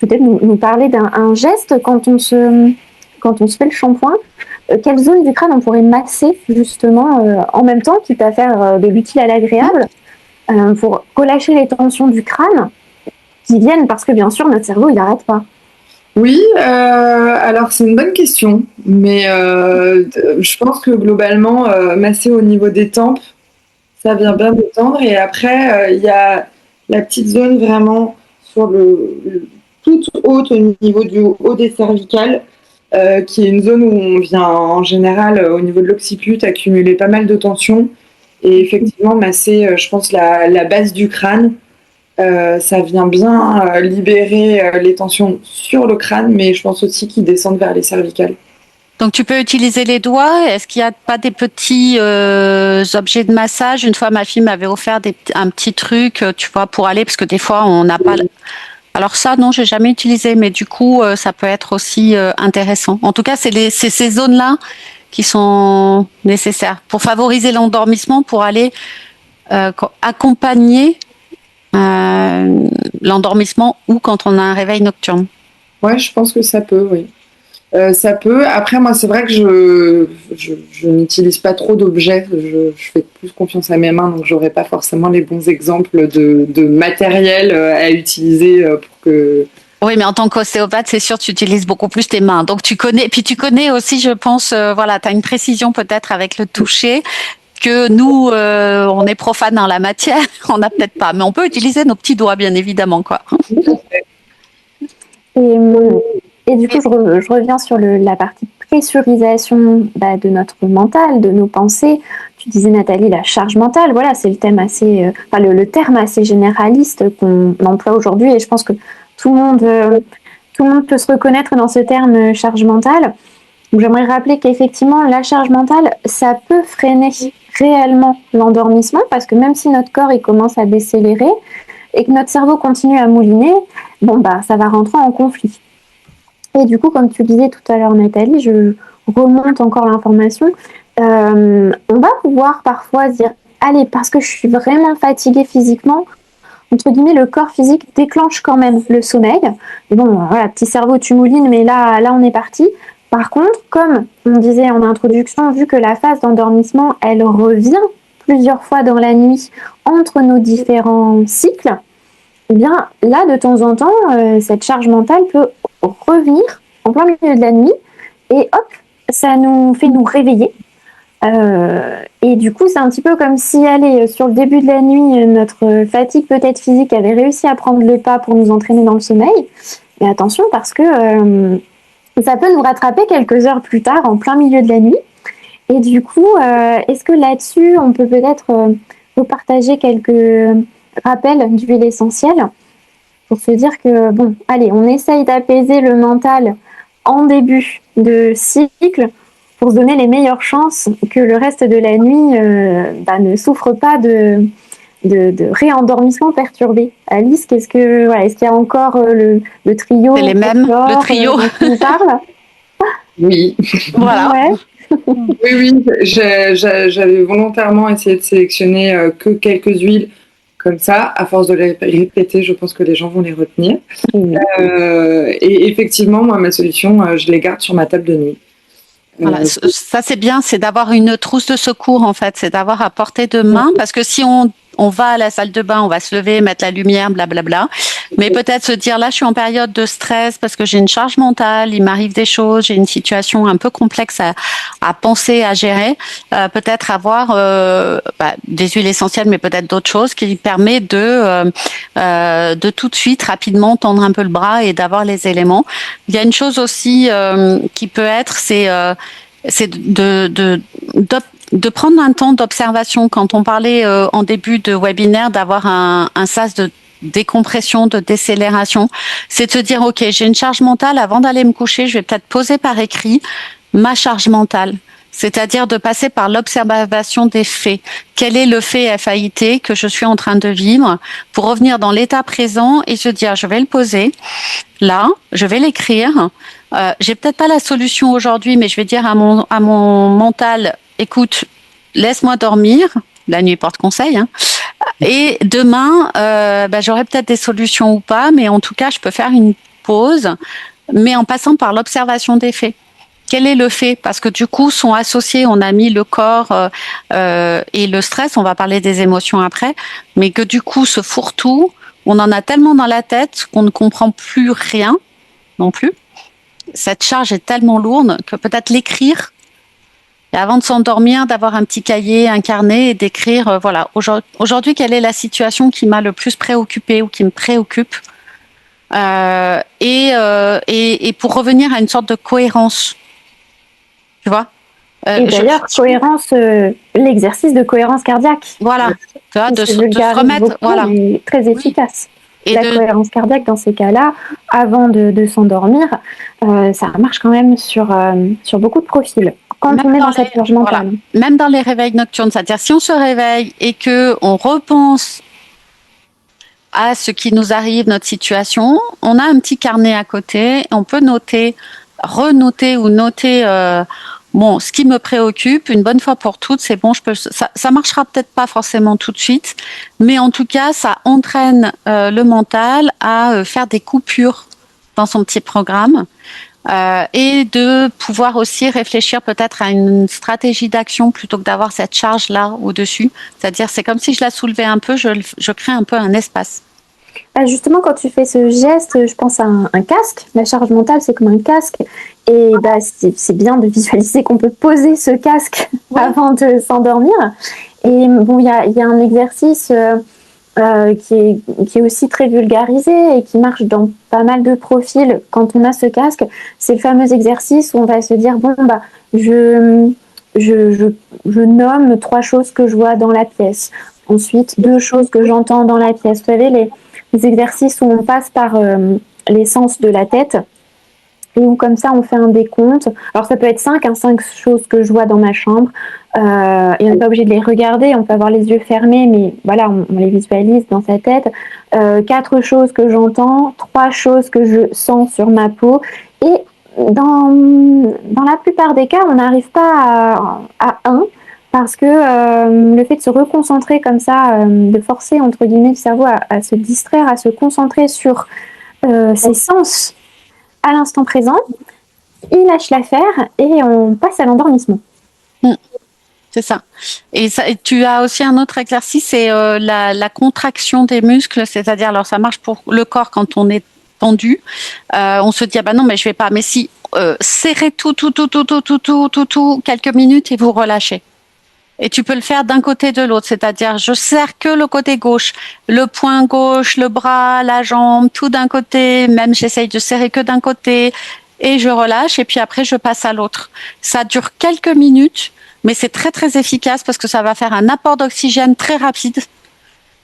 peut-être nous parler d'un geste quand on se fait le shampoing? Quelle zone du crâne on pourrait masser justement en même temps, quitte à faire de l'utile à l'agréable, pour relâcher les tensions du crâne qui viennent parce que bien sûr notre cerveau il n'arrête pas. Oui, alors c'est une bonne question, mais je pense que globalement, masser au niveau des tempes, ça vient bien détendre. Et après, il y a la petite zone vraiment sur toute haute au niveau du haut des cervicales, qui est une zone où on vient en général au niveau de l'occiput accumuler pas mal de tension. Et effectivement, masser, je pense, la base du crâne. Ça vient bien libérer les tensions sur le crâne, mais je pense aussi qu'ils descendent vers les cervicales. Donc tu peux utiliser les doigts. Est-ce qu'il n'y a pas des petits objets de massage? Une fois, ma fille m'avait offert un petit truc, tu vois, pour aller, parce que des fois, on n'a pas... Alors ça, non, j'ai jamais utilisé, mais du coup, ça peut être aussi intéressant. En tout cas, c'est ces zones-là qui sont nécessaires pour favoriser l'endormissement, pour aller accompagner l'endormissement ou quand on a un réveil nocturne. Ouais, je pense que ça peut, oui. Ça peut. Après, moi, c'est vrai que je n'utilise pas trop d'objets. Je fais plus confiance à mes mains, donc j'aurais pas forcément les bons exemples de matériel à utiliser pour que... Oui, mais en tant qu'ostéopathe, c'est sûr, tu utilises beaucoup plus tes mains. Donc, tu connais aussi, je pense, tu as une précision peut-être avec le toucher que nous, on est profane dans la matière, on n'a peut-être pas. Mais on peut utiliser nos petits doigts, bien évidemment, quoi. Et du coup, je reviens sur la partie pressurisation de notre mental, de nos pensées. Tu disais, Nathalie, la charge mentale. Voilà, c'est le thème le terme assez généraliste qu'on emploie aujourd'hui. Et je pense que tout le monde peut se reconnaître dans ce terme charge mentale. Donc, j'aimerais rappeler qu'effectivement, la charge mentale, ça peut freiner réellement l'endormissement parce que même si notre corps il commence à décélérer et que notre cerveau continue à mouliner, ça va rentrer en conflit. Et du coup, comme tu le disais tout à l'heure, Nathalie, je remonte encore l'information, on va pouvoir parfois se dire « Allez, parce que je suis vraiment fatiguée physiquement », entre guillemets, le corps physique déclenche quand même le sommeil. Et petit cerveau, tu moulines, mais là, on est parti. Par contre, comme on disait en introduction, vu que la phase d'endormissement, elle revient plusieurs fois dans la nuit entre nos différents cycles, eh bien là, de temps en temps, cette charge mentale peut revenir en plein milieu de la nuit et hop, ça nous fait nous réveiller. Et du coup, c'est un petit peu comme si, sur le début de la nuit, notre fatigue peut-être physique avait réussi à prendre le pas pour nous entraîner dans le sommeil. Mais attention, parce que ça peut nous rattraper quelques heures plus tard, en plein milieu de la nuit. Et du coup, est-ce que là-dessus, on peut peut-être vous partager quelques rappels d'huile essentielle pour se dire que, on essaye d'apaiser le mental en début de cycle pour se donner les meilleures chances que le reste de la nuit ne souffre pas de réendormissement perturbé. Alice, est-ce qu'il y a encore le trio? C'est les mêmes, le trio. Qui nous parle? Oui. Voilà. Ouais. Oui, j'avais volontairement essayé de sélectionner que quelques huiles comme ça. À force de les répéter, je pense que les gens vont les retenir. Et effectivement, moi, ma solution, je les garde sur ma table de nuit. Voilà, ça c'est bien, c'est d'avoir une trousse de secours en fait, c'est d'avoir à portée de main, parce que si on va à la salle de bain, on va se lever, mettre la lumière, blablabla, mais peut-être se dire là je suis en période de stress parce que j'ai une charge mentale, il m'arrive des choses, j'ai une situation un peu complexe à penser, à gérer, peut-être avoir des huiles essentielles, mais peut-être d'autres choses qui permet de tout de suite rapidement tendre un peu le bras et d'avoir les éléments. Il y a une chose aussi qui peut être, c'est de prendre un temps d'observation. Quand on parlait en début de webinaire d'avoir un sas de décompression, de décélération, c'est de se dire ok, j'ai une charge mentale, avant d'aller me coucher, je vais peut-être poser par écrit ma charge mentale. C'est-à-dire de passer par l'observation des faits. Quel est le fait FAIT que je suis en train de vivre pour revenir dans l'état présent et se dire je vais le poser là, je vais l'écrire. J'ai peut-être pas la solution aujourd'hui, mais je vais dire à mon mental, écoute, laisse-moi dormir. La nuit porte conseil. Hein. Et demain, j'aurai peut-être des solutions ou pas, mais en tout cas, je peux faire une pause, mais en passant par l'observation des faits. Quel est le fait? Parce que du coup, sont associés, on a mis le corps et le stress, on va parler des émotions après, mais que du coup, ce fourre-tout, on en a tellement dans la tête qu'on ne comprend plus rien non plus. Cette charge est tellement lourde que peut-être l'écrire, et avant de s'endormir, d'avoir un petit cahier, un carnet et d'écrire, aujourd'hui, quelle est la situation qui m'a le plus préoccupée ou qui me préoccupe et pour revenir à une sorte de cohérence. Tu vois et d'ailleurs, cohérence, l'exercice de cohérence cardiaque. Voilà, tu vois, de se remettre, très efficace. Et la cohérence cardiaque, dans ces cas-là, avant de s'endormir, ça marche quand même sur beaucoup de profils. Quand même on est dans cette charge mentale. Même dans les réveils nocturnes, c'est-à-dire si on se réveille et que on repense à ce qui nous arrive, notre situation, on a un petit carnet à côté, on peut noter, renoter ou noter ce qui me préoccupe une bonne fois pour toutes, c'est bon, ça marchera peut-être pas forcément tout de suite, mais en tout cas, ça entraîne le mental à faire des coupures dans son petit programme et de pouvoir aussi réfléchir peut-être à une stratégie d'action plutôt que d'avoir cette charge là au-dessus. C'est-à-dire, c'est comme si je la soulevais un peu, je crée un peu un espace. Justement, quand tu fais ce geste, je pense à un casque. La charge mentale, c'est comme un casque. Et c'est bien de visualiser qu'on peut poser ce casque avant de s'endormir. Et il y a un exercice qui est aussi très vulgarisé et qui marche dans pas mal de profils quand on a ce casque. C'est le fameux exercice où on va se dire je nomme 3 choses que je vois dans la pièce. Ensuite, 2 choses que j'entends dans la pièce. Vous savez, les exercices où on passe par les sens de la tête. où comme ça on fait un décompte. Alors ça peut être 5 choses que je vois dans ma chambre, et on n'est pas obligé de les regarder, on peut avoir les yeux fermés, mais voilà, on les visualise dans sa tête. 4 choses que j'entends, 3 choses que je sens sur ma peau, et dans la plupart des cas, on n'arrive pas à 1, parce que le fait de se reconcentrer comme ça, de forcer entre guillemets le cerveau à se distraire, à se concentrer sur ses sens à l'instant présent, il lâche l'affaire et on passe à l'endormissement. C'est ça. Et tu as aussi un autre exercice, c'est la contraction des muscles, c'est-à-dire, alors ça marche pour le corps quand on est tendu, on se dit ah ben non mais je vais pas, mais si serrez tout quelques minutes et vous relâchez. Et tu peux le faire d'un côté de l'autre, c'est-à-dire je serre que le côté gauche, le poing gauche, le bras, la jambe, tout d'un côté, même j'essaye de serrer que d'un côté et je relâche et puis après je passe à l'autre. Ça dure quelques minutes, mais c'est très très efficace parce que ça va faire un apport d'oxygène très rapide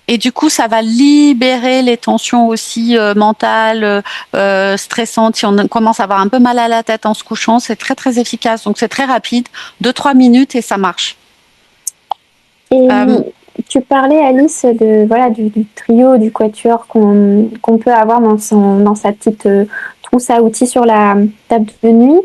et du coup ça va libérer les tensions aussi mentales, stressantes. Si on commence à avoir un peu mal à la tête en se couchant, c'est très très efficace, donc c'est très rapide, 2-3 minutes et ça marche. Et tu parlais, Alice, du trio, du quatuor qu'on peut avoir dans sa petite trousse à outils sur la table de nuit.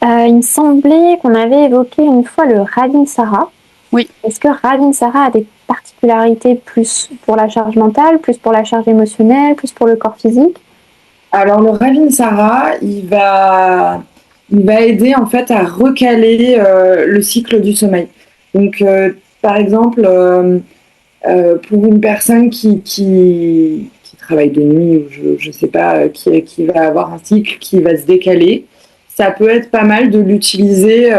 Il me semblait qu'on avait évoqué une fois le Ravinsara. Oui. Est-ce que Ravinsara a des particularités plus pour la charge mentale, plus pour la charge émotionnelle, plus pour le corps physique? Alors le Ravinsara, il va aider en fait à recaler le cycle du sommeil. Donc par exemple, pour une personne qui travaille de nuit ou je sais pas, qui va avoir un cycle qui va se décaler, ça peut être pas mal de l'utiliser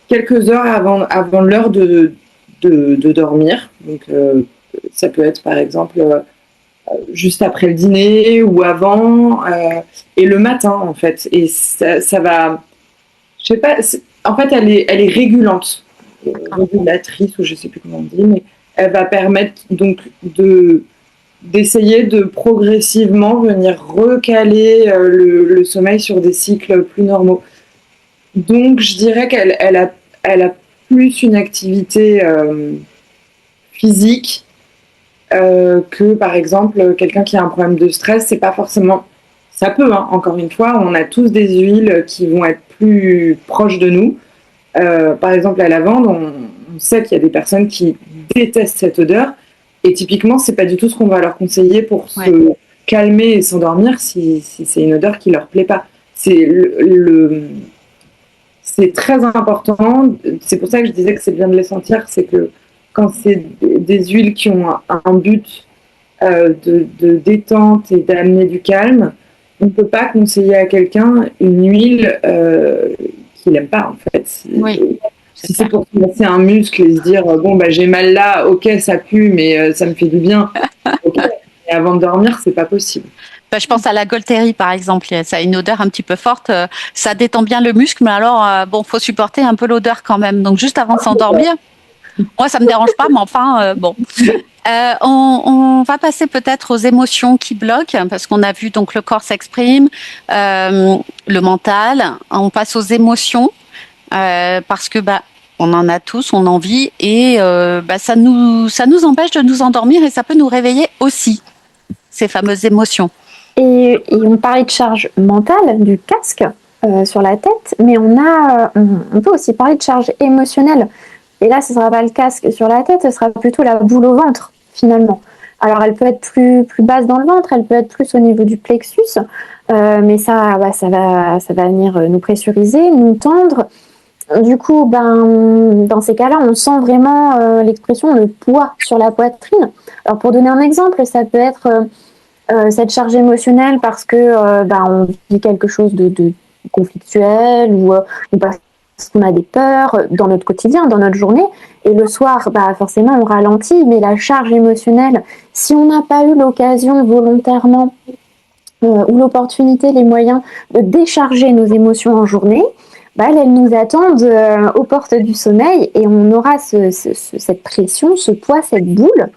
quelques heures avant l'heure de dormir. Donc ça peut être par exemple juste après le dîner ou avant, et le matin en fait. Et ça va, je sais pas, en fait elle est régulante. Régulatrice ou je sais plus comment on dit, mais elle va permettre donc d'essayer de progressivement venir recaler le sommeil sur des cycles plus normaux. Donc je dirais qu'elle a plus une activité physique que par exemple quelqu'un qui a un problème de stress. C'est pas forcément, ça peut, hein, encore une fois, on a tous des huiles qui vont être plus proches de nous. Par exemple, la lavande, on sait qu'il y a des personnes qui détestent cette odeur, et typiquement, c'est pas du tout ce qu'on va leur conseiller pour se calmer et s'endormir si c'est une odeur qui leur plaît pas. C'est c'est très important. C'est pour ça que je disais que c'est bien de les sentir. C'est que quand c'est des huiles qui ont un but de détente et d'amener du calme, on ne peut pas conseiller à quelqu'un une huile qu'il n'aime pas, en fait. Si c'est pour se masser un muscle et se dire bon bah j'ai mal là, ok ça pue mais ça me fait du bien, okay. Et avant de dormir c'est pas possible. Je pense à la Golterie par exemple, ça a une odeur un petit peu forte, ça détend bien le muscle, mais alors faut supporter un peu l'odeur quand même, donc juste avant de s'endormir, moi ça me dérange pas, mais enfin bon. On va passer peut-être aux émotions qui bloquent, parce qu'on a vu donc le corps s'exprime, le mental, on passe aux émotions, parce que on en a tous, on en vit, et ça nous empêche de nous endormir, et ça peut nous réveiller aussi, ces fameuses émotions. Et on parlait de charge mentale, du casque sur la tête, mais on peut aussi parler de charge émotionnelle. Et là, ce ne sera pas le casque sur la tête, ce sera plutôt la boule au ventre, finalement. Alors, elle peut être plus basse dans le ventre, elle peut être plus au niveau du plexus, mais ça va venir nous pressuriser, nous tendre. Du coup, dans ces cas-là, on sent vraiment l'expression, le poids sur la poitrine. Alors, pour donner un exemple, ça peut être cette charge émotionnelle parce que on vit quelque chose de conflictuel ou parce qu'on a des peurs dans notre quotidien, dans notre journée. Et le soir, forcément, on ralentit, mais la charge émotionnelle, si on n'a pas eu l'occasion volontairement ou l'opportunité, les moyens de décharger nos émotions en journée, elles nous attendent aux portes du sommeil et on aura cette pression, ce poids, cette boule.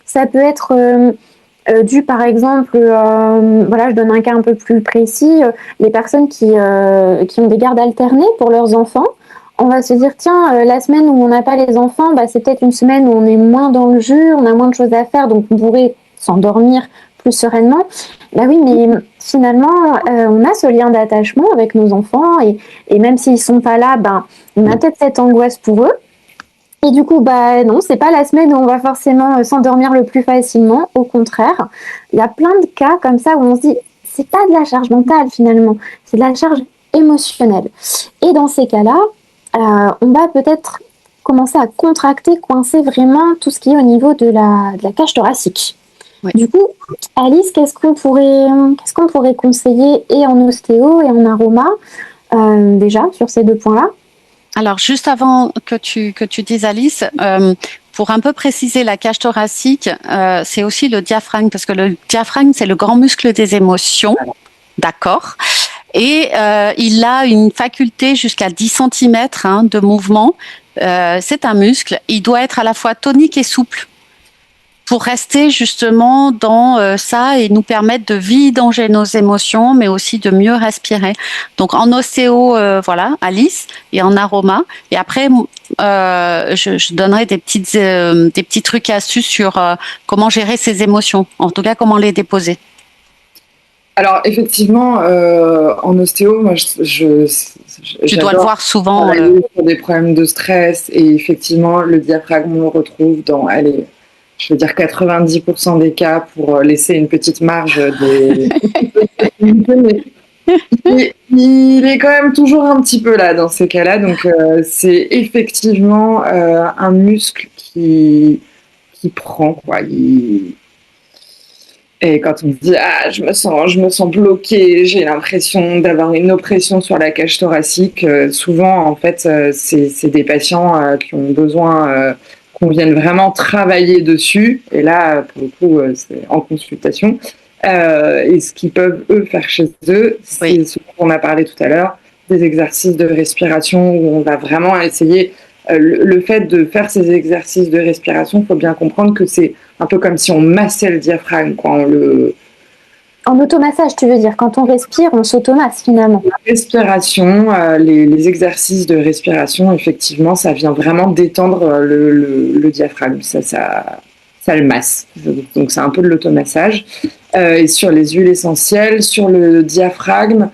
Ça peut être dû par exemple, je donne un cas un peu plus précis, les personnes qui ont des gardes alternées pour leurs enfants. On va se dire, tiens, la semaine où on n'a pas les enfants, c'est peut-être une semaine où on est moins dans le jus, on a moins de choses à faire, donc on pourrait s'endormir plus sereinement. Oui, mais finalement, on a ce lien d'attachement avec nos enfants, et même s'ils sont pas là, on a peut-être cette angoisse pour eux. Et du coup, non, c'est pas la semaine où on va forcément s'endormir le plus facilement. Au contraire, il y a plein de cas comme ça où on se dit, c'est pas de la charge mentale finalement, c'est de la charge émotionnelle. Et dans ces cas-là, on va peut-être commencer à contracter, coincer vraiment tout ce qui est au niveau de la cage thoracique. Ouais. Du coup, Alice, qu'est-ce qu'on pourrait conseiller et en ostéo et en aroma déjà sur ces 2 points-là? Alors, juste avant que tu dises, Alice, pour un peu préciser la cage thoracique, c'est aussi le diaphragme, parce que le diaphragme, c'est le grand muscle des émotions, d'accord. Et il a une faculté jusqu'à 10 cm de mouvement. C'est un muscle. Il doit être à la fois tonique et souple pour rester justement dans ça et nous permettre de vidanger nos émotions, mais aussi de mieux respirer. Donc en ostéo, Alice, et en aroma. Et après, je donnerai des petits trucs et astuces sur comment gérer ses émotions. En tout cas, comment les déposer. Alors effectivement, en ostéo, moi, tu dois le voir souvent pour des problèmes de stress, et effectivement, le diaphragme, on le retrouve dans, je veux dire 90% des cas, pour laisser une petite marge il est quand même toujours un petit peu là dans ces cas-là, donc c'est effectivement un muscle qui prend, quoi. Et quand on me dit je me sens bloquée, j'ai l'impression d'avoir une oppression sur la cage thoracique, souvent en fait c'est des patients qui ont besoin qu'on vienne vraiment travailler dessus, et là pour le coup c'est en consultation, et ce qu'ils peuvent eux faire chez eux, c'est ce dont on a parlé tout à l'heure, des exercices de respiration où on va vraiment essayer. Le fait de faire ces exercices de respiration, il faut bien comprendre que c'est un peu comme si on massait le diaphragme, quoi. En automassage, tu veux dire, quand on respire, on s'automasse finalement. La respiration, les exercices de respiration, effectivement, ça vient vraiment détendre le diaphragme, ça le masse. Donc c'est un peu de l'automassage. Et sur les huiles essentielles, sur le diaphragme,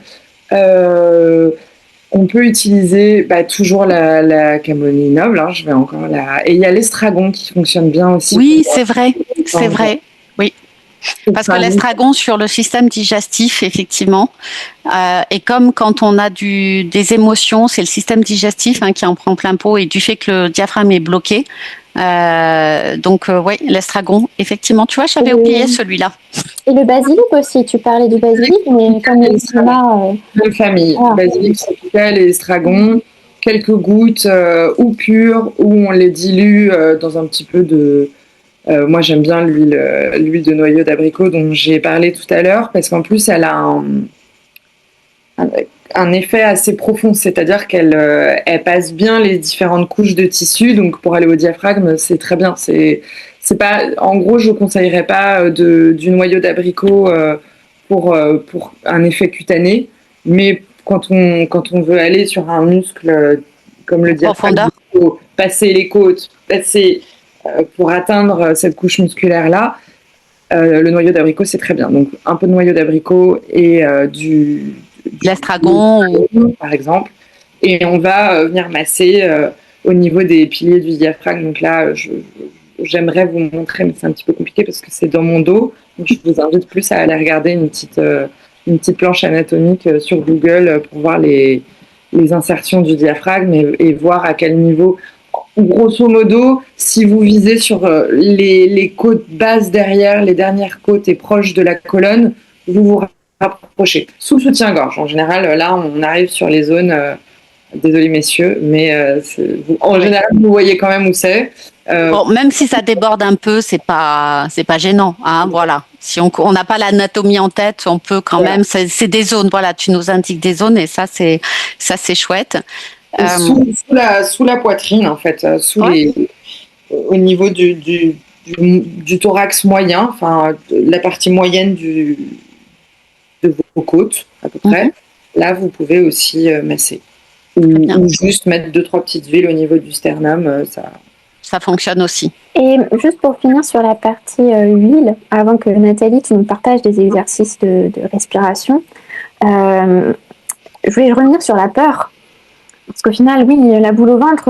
on peut utiliser toujours la camomille noble, je vais encore et il y a l'estragon qui fonctionne bien aussi. Oui, c'est vrai, oui. Parce que l'estragon sur le système digestif, effectivement, et comme quand on a des émotions, c'est le système digestif qui en prend plein pot, et du fait que le diaphragme est bloqué. Oui, l'estragon, effectivement. Tu vois, j'avais oublié celui-là. Et le basilic aussi, tu parlais du basilic, mais comme l'eczéma... Même famille, basilic tropical et estragon, quelques gouttes ou pures, ou on les dilue dans un petit peu de... moi, j'aime bien l'huile de noyau d'abricot dont j'ai parlé tout à l'heure, parce qu'en plus, elle a un effet assez profond, c'est-à-dire qu'elle passe bien les différentes couches de tissu, donc pour aller au diaphragme, c'est très bien. C'est pas, en gros, je conseillerais pas du noyau d'abricot pour un effet cutané, mais quand on veut aller sur un muscle comme le diaphragme, il faut passer les côtes, pour atteindre cette couche musculaire-là, le noyau d'abricot, c'est très bien. Donc, un peu de noyau d'abricot et de l'estragon, par exemple. Et on va venir masser au niveau des piliers du diaphragme. Donc là, j'aimerais vous montrer, mais c'est un petit peu compliqué parce que c'est dans mon dos. Donc, je vous invite plus à aller regarder une petite planche anatomique sur Google pour voir les insertions du diaphragme et voir à quel niveau... Grosso modo, si vous visez sur les côtes basses derrière, les dernières côtes et proches de la colonne, vous vous rapprochez. Sous le soutien-gorge, en général, là, on arrive sur les zones... désolé messieurs, mais en général, vous voyez quand même où c'est. Bon, même si ça déborde un peu, c'est pas gênant, voilà. Si on n'a pas l'anatomie en tête, on peut quand même. C'est des zones, voilà. Tu nous indiques des zones et ça c'est chouette. Sous la poitrine, en fait, au niveau du thorax moyen, enfin la partie moyenne de vos côtes à peu près. Là, vous pouvez aussi masser. Ou juste mettre 2-3 petites huiles au niveau du sternum, ça fonctionne aussi. Et juste pour finir sur la partie huile, avant que Nathalie tu nous partage des exercices de respiration, je voulais revenir sur la peur. Parce qu'au final, oui, la boule au ventre,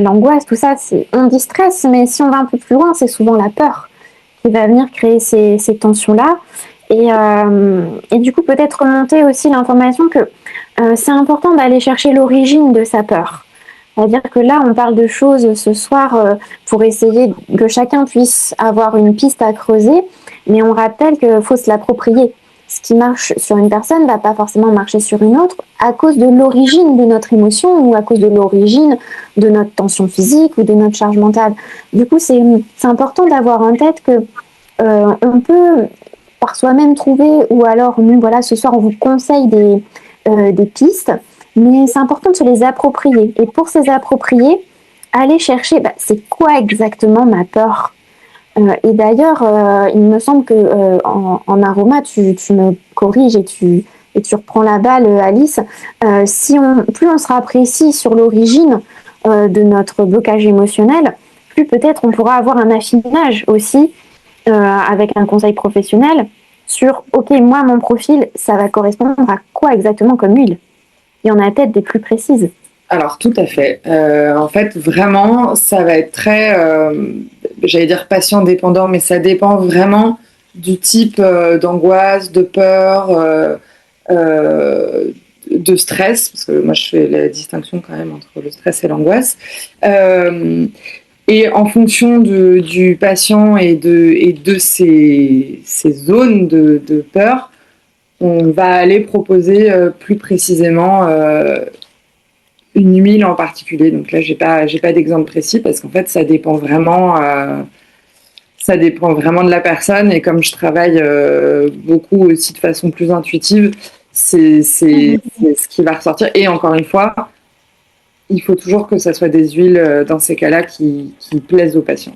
l'angoisse, tout ça, on dit stress, mais si on va un peu plus loin, c'est souvent la peur qui va venir créer ces tensions-là. Et du coup, peut-être remonter aussi l'information que c'est important d'aller chercher l'origine de sa peur. C'est-à-dire que là, on parle de choses ce soir pour essayer que chacun puisse avoir une piste à creuser, mais on rappelle qu'il faut se l'approprier. Ce qui marche sur une personne ne va pas forcément marcher sur une autre à cause de l'origine de notre émotion ou à cause de l'origine de notre tension physique ou de notre charge mentale. Du coup, c'est important d'avoir en tête que on peut par soi-même trouver, ou alors nous, voilà, ce soir, on vous conseille des pistes, mais c'est important de se les approprier. Et pour se les approprier, aller chercher, c'est quoi exactement ma peur ? Et d'ailleurs, il me semble que en aroma, tu me corriges et tu reprends la balle, Alice. Plus on sera précis sur l'origine de notre blocage émotionnel, plus peut-être on pourra avoir un affinage aussi avec un conseil professionnel sur ok, moi mon profil, ça va correspondre à quoi exactement comme huile. Il y en a peut-être des plus précises. Alors, tout à fait. En fait, vraiment, ça va être très, j'allais dire patient dépendant, mais ça dépend vraiment du type d'angoisse, de peur, de stress, parce que moi, je fais la distinction quand même entre le stress et l'angoisse. Et en fonction du patient et de ses zones de peur, on va aller proposer plus précisément une huile en particulier. Donc là, j'ai pas d'exemple précis parce qu'en fait, ça dépend vraiment de la personne. Et comme je travaille beaucoup aussi de façon plus intuitive, c'est ce qui va ressortir. Et encore une fois, il faut toujours que ça soit des huiles dans ces cas-là qui plaisent aux patients.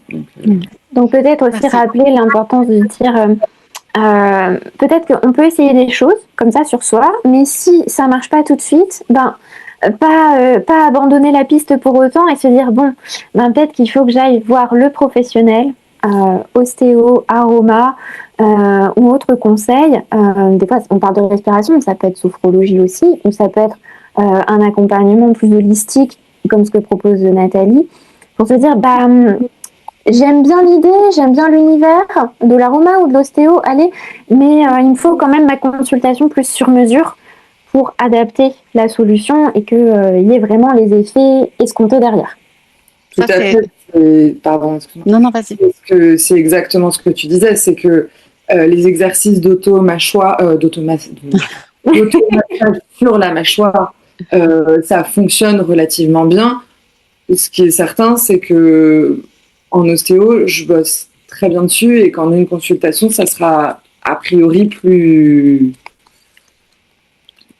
Donc peut-être aussi rappeler l'importance de dire peut-être qu'on peut essayer des choses comme ça sur soi, mais si ça marche pas tout de suite, pas abandonner la piste pour autant et se dire peut-être qu'il faut que j'aille voir le professionnel, ostéo, aroma ou autre conseil. Des fois on parle de respiration, mais ça peut être sophrologie aussi, ou ça peut être un accompagnement plus holistique comme ce que propose Nathalie, pour se dire j'aime bien l'idée, j'aime bien l'univers de l'aroma ou de l'ostéo, allez, mais il me faut quand même ma consultation plus sur mesure pour adapter la solution et qu'il y ait vraiment les effets escomptés derrière. Tout à fait. Pardon, excuse-moi. Non, vas-y. C'est exactement ce que tu disais, c'est que les exercices d'automassage sur la mâchoire, ça fonctionne relativement bien. Ce qui est certain, c'est que en ostéo, je bosse très bien dessus et qu'en une consultation, ça sera a priori plus...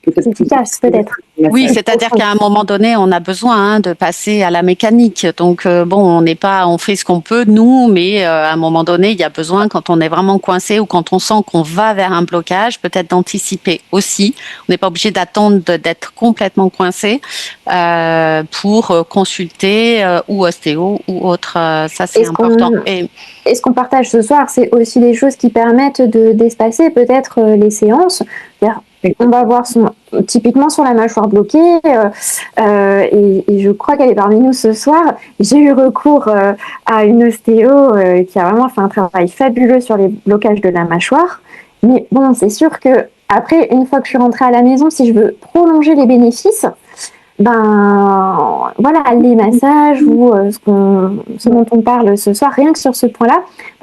Peut-être efficace, peut-être. Oui, c'est-à-dire qu'à un moment donné, on a besoin de passer à la mécanique. Donc, on fait ce qu'on peut, nous, mais à un moment donné, il y a besoin, quand on est vraiment coincé ou quand on sent qu'on va vers un blocage, peut-être d'anticiper aussi. On n'est pas obligé d'attendre d'être complètement coincé pour consulter ou ostéo ou autre. Ça, c'est important. Et ce qu'on partage ce soir, c'est aussi des choses qui permettent d'espacer peut-être les séances. On va voir typiquement sur la mâchoire bloquée, et je crois qu'elle est parmi nous ce soir. J'ai eu recours à une ostéo qui a vraiment fait un travail fabuleux sur les blocages de la mâchoire. Mais c'est sûr que après, une fois que je suis rentrée à la maison, si je veux prolonger les bénéfices, les massages ou ce dont on parle ce soir, rien que sur ce point-là,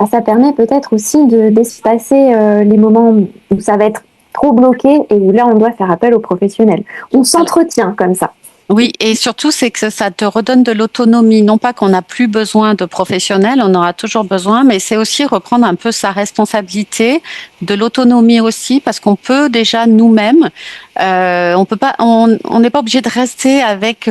ça permet peut-être aussi d'espacer les moments où ça va être trop bloqué et où là on doit faire appel aux professionnels. On s'entretient comme ça. Oui, et surtout c'est que ça te redonne de l'autonomie, non pas qu'on n'a plus besoin de professionnels, on aura toujours besoin, mais c'est aussi reprendre un peu sa responsabilité, de l'autonomie aussi, parce qu'on peut déjà nous-mêmes, on n'est pas obligé de rester avec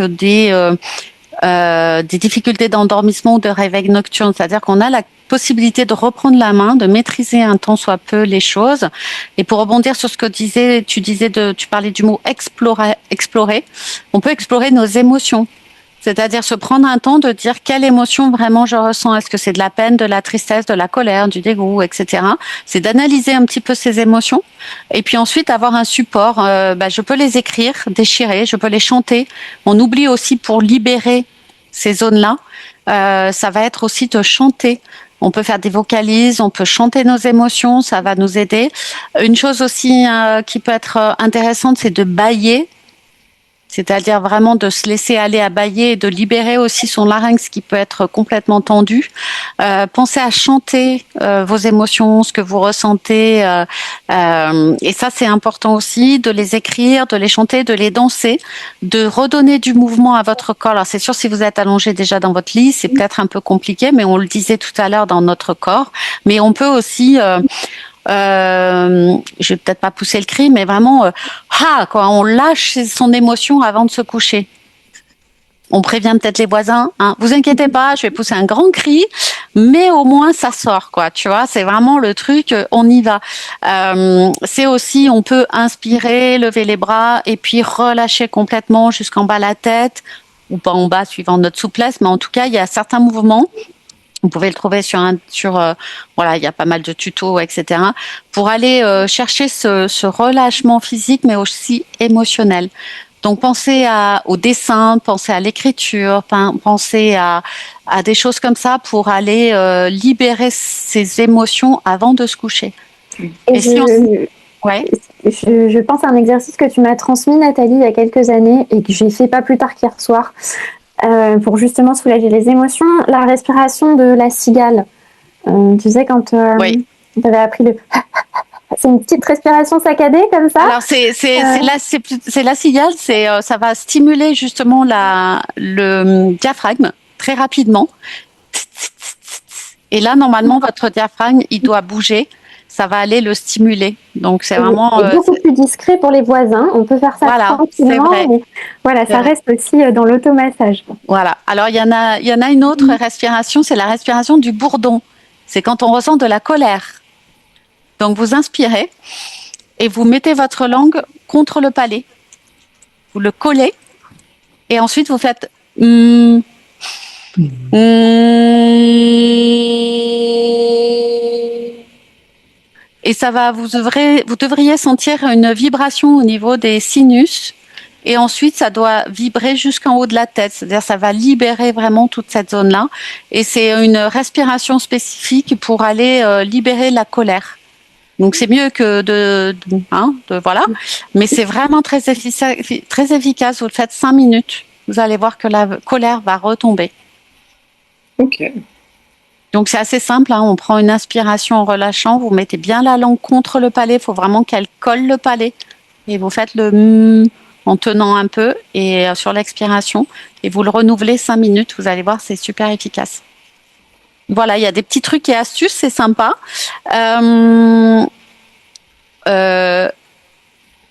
des difficultés d'endormissement ou de réveil nocturne. C'est-à-dire qu'on a la possibilité de reprendre la main, de maîtriser un tant soit peu les choses. Et pour rebondir sur ce que tu parlais du mot explorer. On peut explorer nos émotions. C'est-à-dire se prendre un temps de dire quelle émotion vraiment je ressens. Est-ce que c'est de la peine, de la tristesse, de la colère, du dégoût, etc. C'est d'analyser un petit peu ces émotions et puis ensuite avoir un support. Je peux les écrire, déchirer, je peux les chanter. On oublie aussi pour libérer ces zones-là, ça va être aussi de chanter. On peut faire des vocalises, on peut chanter nos émotions, ça va nous aider. Une chose aussi qui peut être intéressante, c'est de bâiller. C'est-à-dire vraiment de se laisser aller à bâiller et de libérer aussi son larynx qui peut être complètement tendu. Pensez à chanter vos émotions, ce que vous ressentez. Et ça, c'est important aussi de les écrire, de les chanter, de les danser, de redonner du mouvement à votre corps. Alors, c'est sûr, si vous êtes allongé déjà dans votre lit, c'est peut-être un peu compliqué, mais on le disait tout à l'heure dans notre corps. Mais on peut aussi... je vais peut-être pas pousser le cri, mais vraiment, on lâche son émotion avant de se coucher. On prévient peut-être les voisins, hein. Vous inquiétez pas, je vais pousser un grand cri, mais au moins ça sort, quoi. Tu vois, c'est vraiment le truc, on y va. C'est aussi, on peut inspirer, lever les bras et puis relâcher complètement jusqu'en bas la tête ou pas en bas suivant notre souplesse, mais en tout cas, il y a certains mouvements. Vous pouvez le trouver il y a pas mal de tutos, etc. pour aller chercher ce relâchement physique, mais aussi émotionnel. Donc, pensez au dessin, pensez à l'écriture, pensez à des choses comme ça pour aller libérer ses émotions avant de se coucher. Je pense à un exercice que tu m'as transmis, Nathalie, il y a quelques années et que j'ai fait pas plus tard qu'hier soir. Pour justement soulager les émotions, la respiration de la cigale. Tu sais, quand tu avais appris c'est une petite respiration saccadée comme ça. Alors c'est la cigale, ça va stimuler justement le diaphragme très rapidement. Et là, normalement, votre diaphragme, il doit bouger. Ça va aller le stimuler. Donc, c'est vraiment... Et beaucoup plus discret pour les voisins. On peut faire ça tranquillement. Mais ça reste aussi dans l'automassage. Voilà. Alors, il y en a une autre respiration, c'est la respiration du bourdon. C'est quand on ressent de la colère. Donc, vous inspirez et vous mettez votre langue contre le palais. Vous le collez et ensuite, vous faites... Et ça va, vous devriez sentir une vibration au niveau des sinus. Et ensuite, ça doit vibrer jusqu'en haut de la tête. C'est-à-dire, ça va libérer vraiment toute cette zone-là. Et c'est une respiration spécifique pour aller libérer la colère. Donc, c'est mieux que voilà. Mais c'est vraiment très efficace. Vous le faites 5 minutes. Vous allez voir que la colère va retomber. Ok. Donc, c'est assez simple, hein. On prend une inspiration en relâchant. Vous mettez bien la langue contre le palais. Il faut vraiment qu'elle colle le palais. Et vous faites le en tenant un peu et sur l'expiration. Et vous le renouvelez 5 minutes. Vous allez voir, c'est super efficace. Voilà, il y a des petits trucs et astuces. C'est sympa.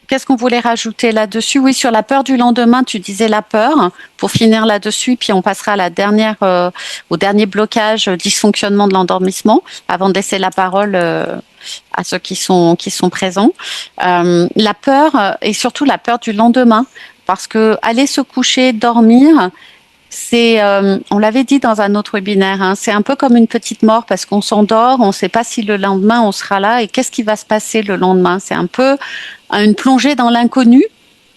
Qu'est-ce qu'on voulait rajouter là-dessus? Oui, sur la peur du lendemain, tu disais la peur. Pour finir là-dessus, puis on passera à au dernier blocage, dysfonctionnement de l'endormissement, avant de laisser la parole à ceux qui sont présents. La peur et surtout la peur du lendemain, parce que aller se coucher, dormir, c'est, on l'avait dit dans un autre webinaire, hein, c'est un peu comme une petite mort parce qu'on s'endort, on ne sait pas si le lendemain on sera là et qu'est-ce qui va se passer le lendemain. C'est un peu une plongée dans l'inconnu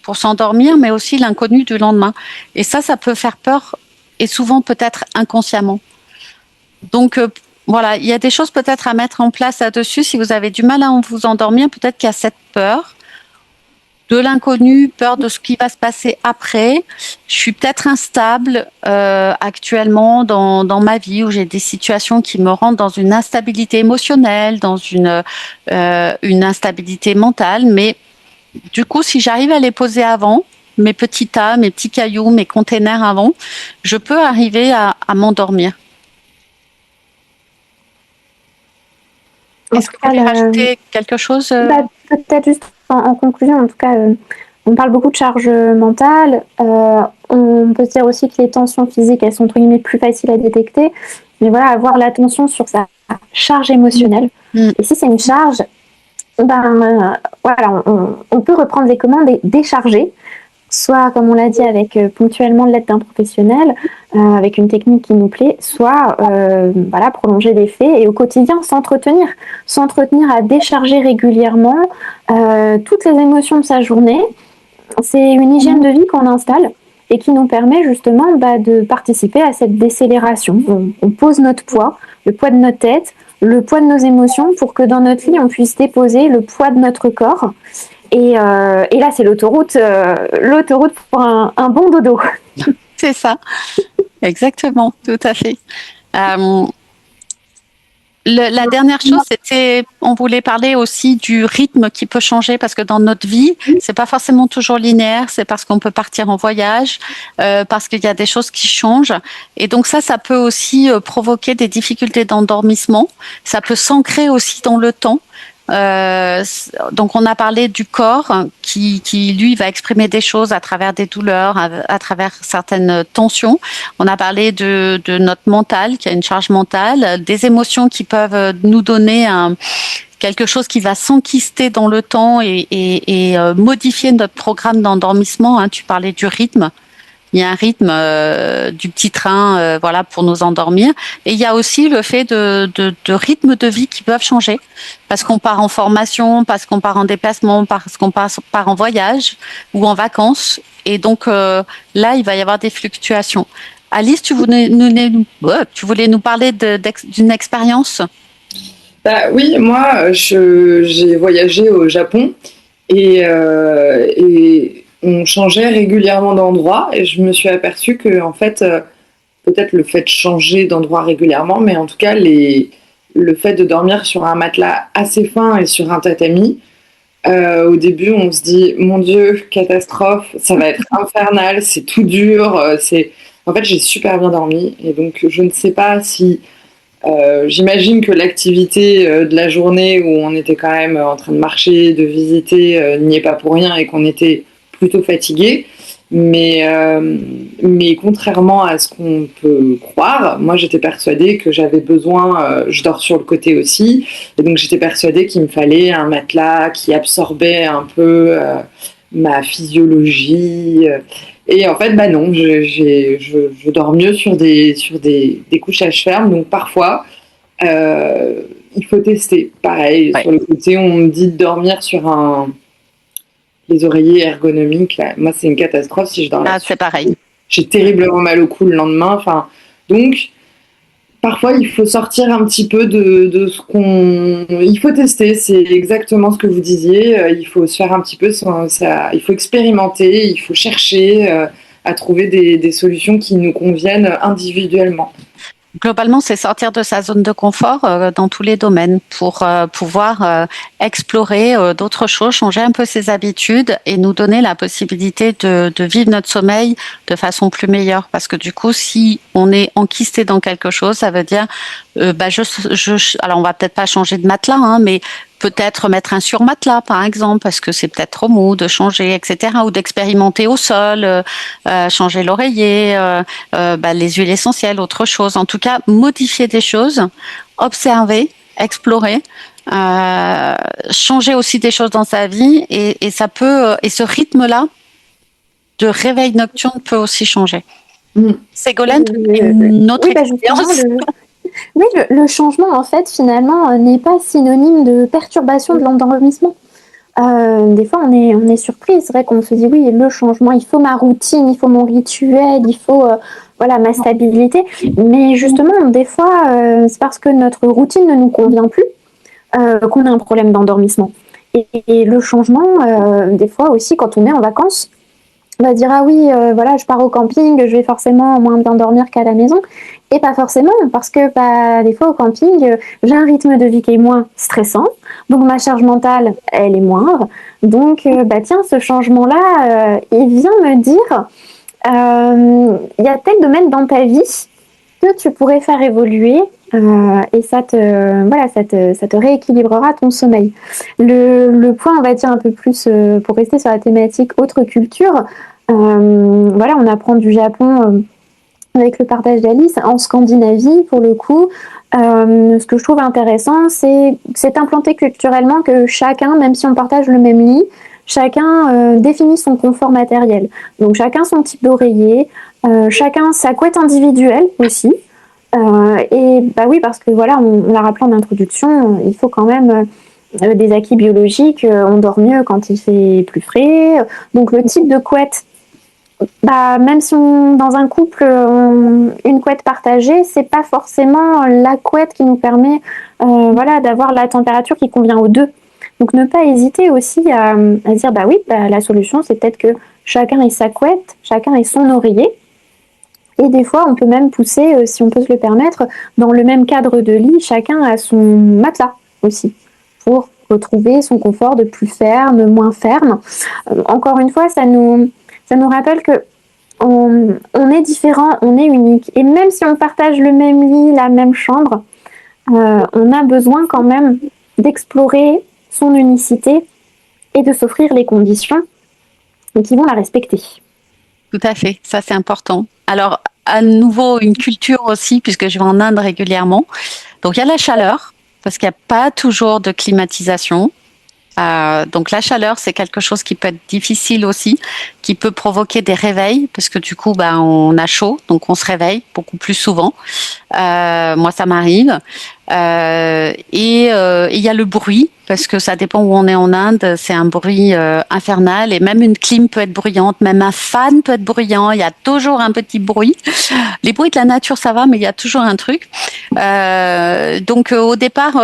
pour s'endormir, mais aussi l'inconnu du lendemain. Et ça peut faire peur et souvent peut-être inconsciemment. Donc voilà, il y a des choses peut-être à mettre en place là-dessus. Si vous avez du mal à vous endormir, peut-être qu'il y a cette peur de l'inconnu, peur de ce qui va se passer après. Je suis peut-être instable actuellement dans ma vie où j'ai des situations qui me rendent dans une instabilité émotionnelle, dans une instabilité mentale. Mais du coup, si j'arrive à les poser avant, mes petits tas, mes petits cailloux, mes containers avant, je peux arriver à m'endormir. Est-ce que vous voulez rajouter quelque chose Peut-être juste en conclusion, en tout cas, on parle beaucoup de charge mentale. On peut se dire aussi que les tensions physiques, elles sont entre guillemets plus faciles à détecter. Mais voilà, avoir l'attention sur sa charge émotionnelle. Et si c'est une charge, voilà, on peut reprendre les commandes et décharger. Soit, comme on l'a dit, avec ponctuellement l'aide d'un professionnel, avec une technique qui nous plaît, soit voilà, prolonger l'effet et au quotidien s'entretenir à décharger régulièrement toutes les émotions de sa journée. C'est une hygiène de vie qu'on installe et qui nous permet justement de participer à cette décélération. On pose notre poids, le poids de notre tête, le poids de nos émotions pour que dans notre lit, on puisse déposer le poids de notre corps. Et là, c'est l'autoroute pour un bon dodo. C'est ça, exactement, tout à fait. La dernière chose, c'était, on voulait parler aussi du rythme qui peut changer parce que dans notre vie, c'est pas forcément toujours linéaire. C'est parce qu'on peut partir en voyage, parce qu'il y a des choses qui changent. Et donc ça peut aussi provoquer des difficultés d'endormissement. Ça peut s'ancrer aussi dans le temps. Donc on a parlé du corps qui lui va exprimer des choses à travers des douleurs, à travers certaines tensions. On a parlé de notre mental qui a une charge mentale, des émotions qui peuvent nous donner quelque chose qui va s'enquister dans le temps et modifier notre programme d'endormissement. Tu parlais du rythme. Il y a un rythme du petit train, voilà, pour nous endormir. Et il y a aussi le fait de rythmes de vie qui peuvent changer, parce qu'on part en formation, parce qu'on part en déplacement, parce qu'on part en voyage ou en vacances. Et donc là, il va y avoir des fluctuations. Alice, tu voulais nous parler d'une expérience? Oui, moi, j'ai voyagé au Japon et on changeait régulièrement d'endroit et je me suis aperçue que, en fait, peut-être le fait de changer d'endroit régulièrement, mais en tout cas, le fait de dormir sur un matelas assez fin et sur un tatami, au début, on se dit, mon Dieu, catastrophe, ça va être infernal, c'est tout dur. En fait, j'ai super bien dormi et donc je ne sais pas si... j'imagine que l'activité de la journée où on était quand même en train de marcher, de visiter, n'y est pas pour rien et qu'on était plutôt fatigué. Mais contrairement à ce qu'on peut croire, moi j'étais persuadée que j'avais besoin, je dors sur le côté aussi, et donc j'étais persuadée qu'il me fallait un matelas qui absorbait un peu ma physiologie. Et en fait, non, je dors mieux sur des couchages fermes, donc parfois il faut tester. Pareil, sur le côté, on me dit de dormir sur les oreillers ergonomiques, là. Moi, c'est une catastrophe si je dors là. C'est pareil. J'ai terriblement mal au cou le lendemain. Donc, parfois, il faut sortir un petit peu de ce qu'on... Il faut tester, c'est exactement ce que vous disiez. Il faut se faire un petit peu... il faut expérimenter, il faut chercher à trouver des solutions qui nous conviennent individuellement. Globalement, c'est sortir de sa zone de confort dans tous les domaines pour pouvoir explorer d'autres choses, changer un peu ses habitudes et nous donner la possibilité de vivre notre sommeil de façon plus meilleure. Parce que du coup, si on est enquisté dans quelque chose, ça veut dire, alors on va peut-être pas changer de matelas, mais peut-être mettre un surmatelas, par exemple, parce que c'est peut-être trop mou, de changer, etc. Ou d'expérimenter au sol, changer l'oreiller, les huiles essentielles, autre chose. En tout cas, modifier des choses, observer, explorer, changer aussi des choses dans sa vie, et ça peut, et ce rythme-là de réveil nocturne peut aussi changer. Ségolène, notre expérience. Oui, le changement, en fait, finalement, n'est pas synonyme de perturbation de l'endormissement. Des fois, on est surpris. C'est vrai qu'on se dit, oui, le changement, il faut ma routine, il faut mon rituel, il faut ma stabilité. Mais justement, des fois, c'est parce que notre routine ne nous convient plus qu'on a un problème d'endormissement. Et le changement, des fois aussi, quand on est en vacances, on va dire, ah oui, je pars au camping, je vais forcément moins bien dormir qu'à la maison. Et pas forcément, parce que des fois au camping, j'ai un rythme de vie qui est moins stressant, donc ma charge mentale, elle est moindre. Donc, tiens, ce changement-là, il vient me dire, il y a tel domaine dans ta vie que tu pourrais faire évoluer, et ça te rééquilibrera ton sommeil. Le point, on va dire un peu plus, pour rester sur la thématique autre culture, Voilà, on apprend du Japon avec le partage d'Alice. En Scandinavie, pour le coup, ce que je trouve intéressant, c'est implanté culturellement que chacun, même si on partage le même lit, chacun définit son confort matériel. Donc chacun son type d'oreiller, chacun sa couette individuelle aussi. Et bah oui, parce que voilà, on l'a rappelé en introduction, il faut quand même des acquis biologiques. On dort mieux quand il fait plus frais. Donc le type de couette, bah, même si dans un couple, une couette partagée, c'est pas forcément la couette qui nous permet voilà, d'avoir la température qui convient aux deux. Donc ne pas hésiter aussi à dire bah oui, bah, la solution c'est peut-être que chacun ait sa couette, chacun ait son oreiller. Et des fois, on peut même pousser, si on peut se le permettre, dans le même cadre de lit, chacun a son matelas aussi, pour retrouver son confort de plus ferme, moins ferme. Encore une fois, ça nous rappelle que on est différent, on est unique. Et même si on partage le même lit, la même chambre, on a besoin quand même d'explorer son unicité et de s'offrir les conditions qui vont la respecter. Tout à fait, ça c'est important. Alors, à nouveau, une culture aussi, puisque je vais en Inde régulièrement. Donc, il y a la chaleur, parce qu'il n'y a pas toujours de climatisation. Donc, la chaleur, c'est quelque chose qui peut être difficile aussi, qui peut provoquer des réveils, parce que du coup, bah, on a chaud, donc on se réveille beaucoup plus souvent. Moi, ça m'arrive. Et il y a le bruit, parce que ça dépend où on est en Inde, c'est un bruit infernal, et même une clim peut être bruyante, même un fan peut être bruyant, il y a toujours un petit bruit. Les bruits de la nature, ça va, mais il y a toujours un truc. Donc au départ,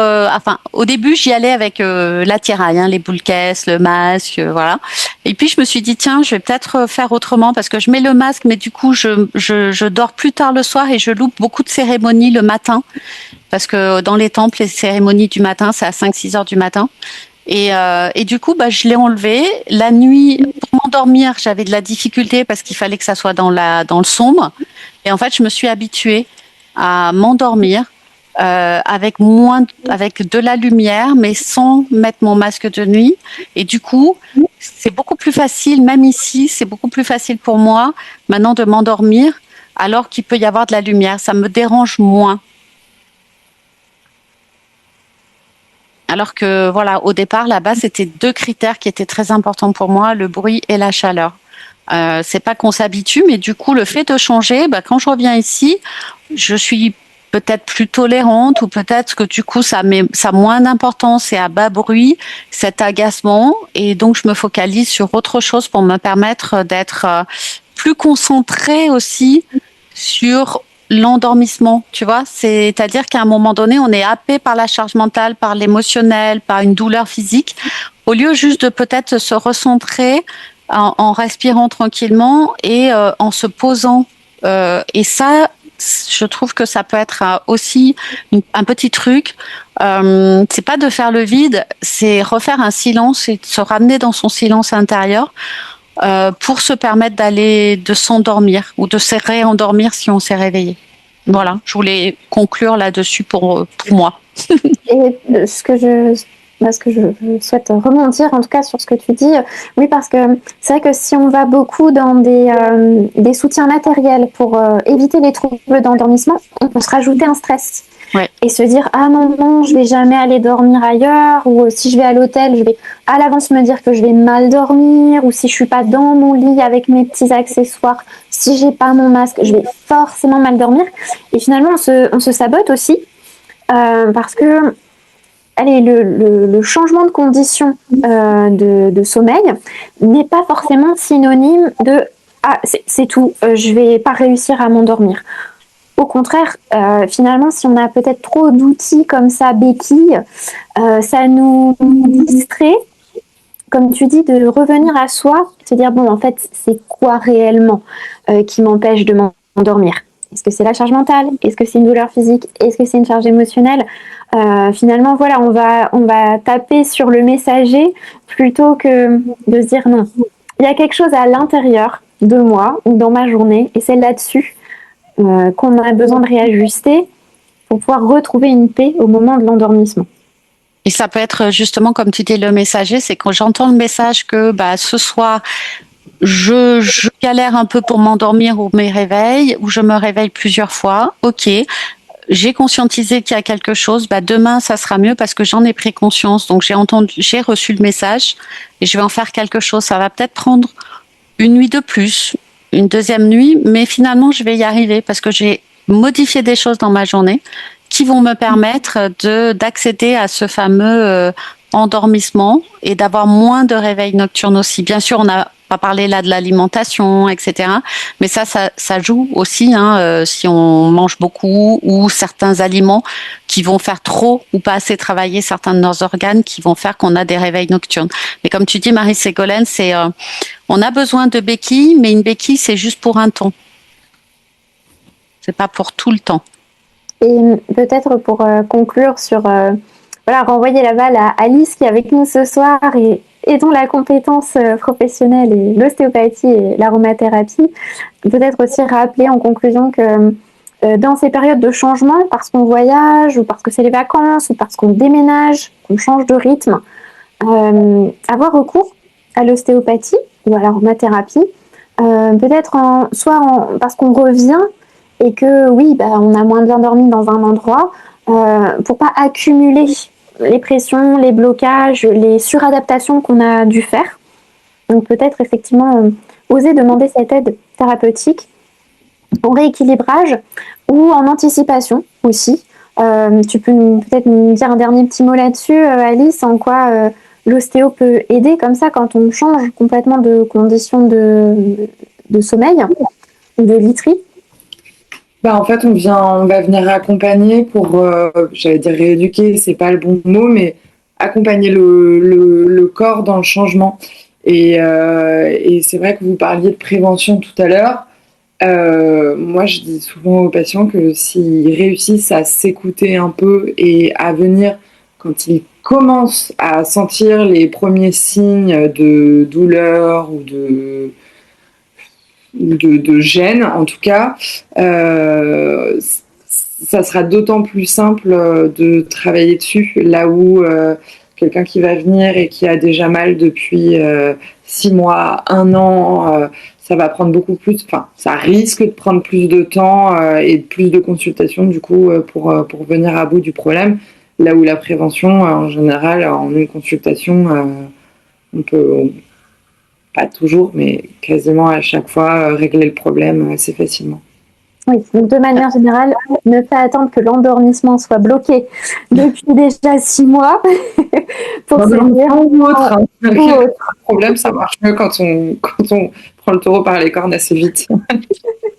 au début, j'y allais avec l'attirail, les boules caisses, le masque, voilà. Et puis je me suis dit tiens, je vais peut-être faire autrement parce que je mets le masque, mais du coup je dors plus tard le soir et je loupe beaucoup de cérémonies le matin parce que dans les temples, les cérémonies du matin, c'est à 5-6 heures du matin. Et du coup, bah, je l'ai enlevé. La nuit, pour m'endormir, j'avais de la difficulté parce qu'il fallait que ça soit dans le sombre. Et en fait, je me suis habituée à m'endormir avec de la lumière, mais sans mettre mon masque de nuit. Et du coup, c'est beaucoup plus facile, même ici, c'est beaucoup plus facile pour moi maintenant de m'endormir alors qu'il peut y avoir de la lumière. Ça me dérange moins. Alors que, voilà, au départ, là-bas, c'était 2 critères qui étaient très importants pour moi, le bruit et la chaleur. C'est pas qu'on s'habitue, mais du coup, le fait de changer, bah, quand je reviens ici, je suis peut-être plus tolérante ou peut-être que du coup, ça a moins d'importance et à bas bruit, cet agacement. Et donc, je me focalise sur autre chose pour me permettre d'être plus concentrée aussi sur l'endormissement, tu vois, c'est-à-dire qu'à un moment donné, on est happé par la charge mentale, par l'émotionnel, par une douleur physique, au lieu juste de peut-être se recentrer en respirant tranquillement et en se posant. Et ça, je trouve que ça peut être aussi un petit truc. C'est pas de faire le vide, c'est refaire un silence et de se ramener dans son silence intérieur. Pour se permettre de s'endormir ou de se réendormir si on s'est réveillé. Voilà, je voulais conclure là-dessus pour moi. Et ce que je souhaite rebondir en tout cas sur ce que tu dis, oui, parce que c'est vrai que si on va beaucoup dans des soutiens matériels pour éviter les troubles d'endormissement, on peut se rajouter un stress. Ouais. Et se dire ah non, je vais jamais aller dormir ailleurs, ou si je vais à l'hôtel, je vais à l'avance me dire que je vais mal dormir, ou si je suis pas dans mon lit avec mes petits accessoires, si j'ai pas mon masque, je vais forcément mal dormir. Et finalement on se sabote aussi parce que allez, le changement de conditions de sommeil n'est pas forcément synonyme de ah c'est tout, je vais pas réussir à m'endormir. Au contraire, finalement, si on a peut-être trop d'outils comme ça, béquilles, ça nous distrait, comme tu dis, de revenir à soi, se dire, bon, en fait, c'est quoi réellement qui m'empêche de m'endormir ? Est-ce que c'est la charge mentale ? Est-ce que c'est une douleur physique ? Est-ce que c'est une charge émotionnelle ? Finalement, voilà, on va taper sur le messager plutôt que de se dire non. Il y a quelque chose à l'intérieur de moi ou dans ma journée, et c'est là-dessus qu'on a besoin de réajuster pour pouvoir retrouver une paix au moment de l'endormissement. Et ça peut être justement, comme tu dis, le messager, c'est quand j'entends le message que ce soir, je galère un peu pour m'endormir ou mes réveils, ou je me réveille plusieurs fois. Ok, j'ai conscientisé qu'il y a quelque chose. Demain, ça sera mieux parce que j'en ai pris conscience. Donc, j'ai reçu le message et je vais en faire quelque chose. Ça va peut-être prendre une nuit de plus, une deuxième nuit, mais finalement, je vais y arriver parce que j'ai modifié des choses dans ma journée qui vont me permettre d'accéder à ce fameux endormissement et d'avoir moins de réveils nocturnes aussi. Bien sûr, on n'a pas parlé là de l'alimentation, etc. Mais ça joue aussi, si on mange beaucoup ou certains aliments qui vont faire trop ou pas assez travailler certains de nos organes qui vont faire qu'on a des réveils nocturnes. Mais comme tu dis, Marie-Ségolène, on a besoin de béquilles, mais une béquille, c'est juste pour un temps. C'est pas pour tout le temps. Et peut-être pour conclure sur renvoyer la balle à Alice qui est avec nous ce soir et dont la compétence professionnelle est l'ostéopathie et l'aromathérapie, peut-être aussi rappeler en conclusion que dans ces périodes de changement, parce qu'on voyage ou parce que c'est les vacances ou parce qu'on déménage, qu'on change de rythme, avoir recours à l'ostéopathie ou à l'aromathérapie, peut-être parce qu'on revient et que on a moins bien dormi dans un endroit, pour pas accumuler les pressions, les blocages, les suradaptations qu'on a dû faire. Donc peut-être effectivement oser demander cette aide thérapeutique en rééquilibrage ou en anticipation aussi. Tu peux peut-être nous dire un dernier petit mot là-dessus, Alice, en quoi l'ostéo peut aider comme ça quand on change complètement de conditions de sommeil ou de literie. En fait, on va venir accompagner pour, j'allais dire rééduquer, c'est pas le bon mot, mais accompagner le corps dans le changement. Et c'est vrai que vous parliez de prévention tout à l'heure. Moi, je dis souvent aux patients que s'ils réussissent à s'écouter un peu et à venir quand ils commencent à sentir les premiers signes de douleur ou de gêne, en tout cas, ça sera d'autant plus simple de travailler dessus, là où quelqu'un qui va venir et qui a déjà mal depuis 6 mois, 1 an, ça va prendre beaucoup plus, ça risque de prendre plus de temps et plus de consultations du coup pour venir à bout du problème, là où la prévention, en général, en une consultation, on peut... pas toujours, mais quasiment à chaque fois, régler le problème assez facilement. Oui, donc de manière générale, ne pas attendre que l'endormissement soit bloqué depuis déjà 6 mois pour se dire ou autre. Le problème, ça marche mieux quand on prend le taureau par les cornes assez vite.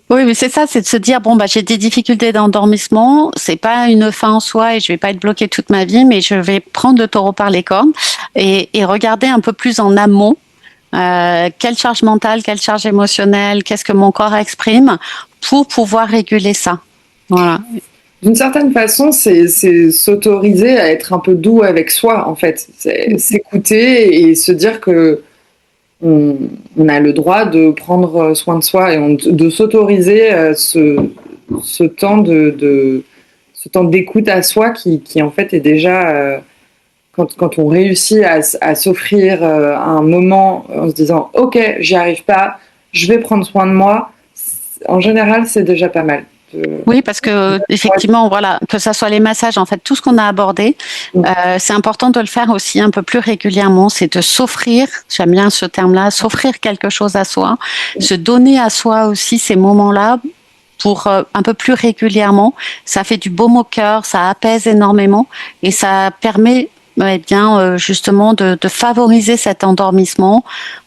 Oui, mais c'est ça, c'est de se dire j'ai des difficultés d'endormissement, c'est pas une fin en soi et je vais pas être bloquée toute ma vie, mais je vais prendre le taureau par les cornes et regarder un peu plus en amont. Quelle charge mentale, quelle charge émotionnelle, qu'est-ce que mon corps exprime pour pouvoir réguler ça. Voilà. D'une certaine façon, c'est s'autoriser à être un peu doux avec soi, en fait. C'est s'écouter et se dire que on a le droit de prendre soin de soi et de s'autoriser ce temps ce temps d'écoute à soi qui en fait est déjà... Quand on réussit à s'offrir un moment en se disant « Ok, j'y arrive pas, je vais prendre soin de moi », en général, c'est déjà pas mal. Oui, parce que effectivement, que ça soit les massages, en fait, tout ce qu'on a abordé, c'est important de le faire aussi un peu plus régulièrement. C'est de s'offrir, j'aime bien ce terme-là, s'offrir quelque chose à soi, se donner à soi aussi ces moments-là pour un peu plus régulièrement. Ça fait du baume au cœur, ça apaise énormément et ça permet justement de favoriser cet endormissement,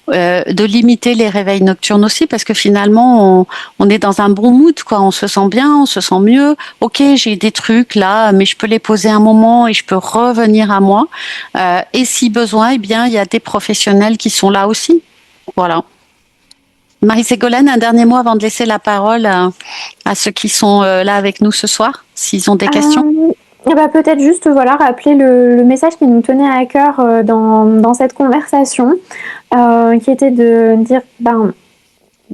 de limiter les réveils nocturnes aussi, parce que finalement on est dans un bon mood, quoi. On se sent bien, on se sent mieux. Ok, j'ai des trucs là, mais je peux les poser un moment et je peux revenir à moi. Et si besoin, il y a des professionnels qui sont là aussi. Voilà. Marie-Ségolène, un dernier mot avant de laisser la parole à ceux qui sont là avec nous ce soir, s'ils ont des questions. Peut-être juste rappeler le message qui nous tenait à cœur dans cette conversation, qui était de dire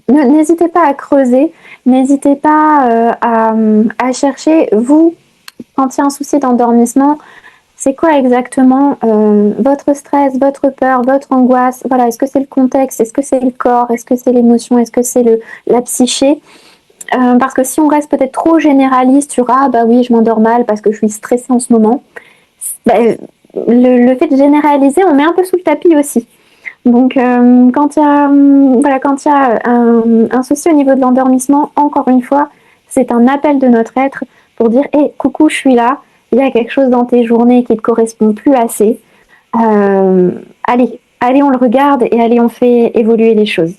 n'hésitez pas à creuser, n'hésitez pas à chercher, vous, quand il y a un souci d'endormissement, c'est quoi exactement votre stress, votre peur, votre angoisse. Voilà, est-ce que c'est le contexte, est-ce que c'est le corps, est-ce que c'est l'émotion, est-ce que c'est la psyché. Parce que si on reste peut-être trop généraliste sur ah bah oui je m'endors mal parce que je suis stressée en ce moment, le fait de généraliser on met un peu sous le tapis aussi. Donc quand il y a un souci au niveau de l'endormissement, encore une fois, c'est un appel de notre être pour dire hey, coucou, je suis là, il y a quelque chose dans tes journées qui ne te correspond plus assez. Allez, on le regarde et allez, on fait évoluer les choses.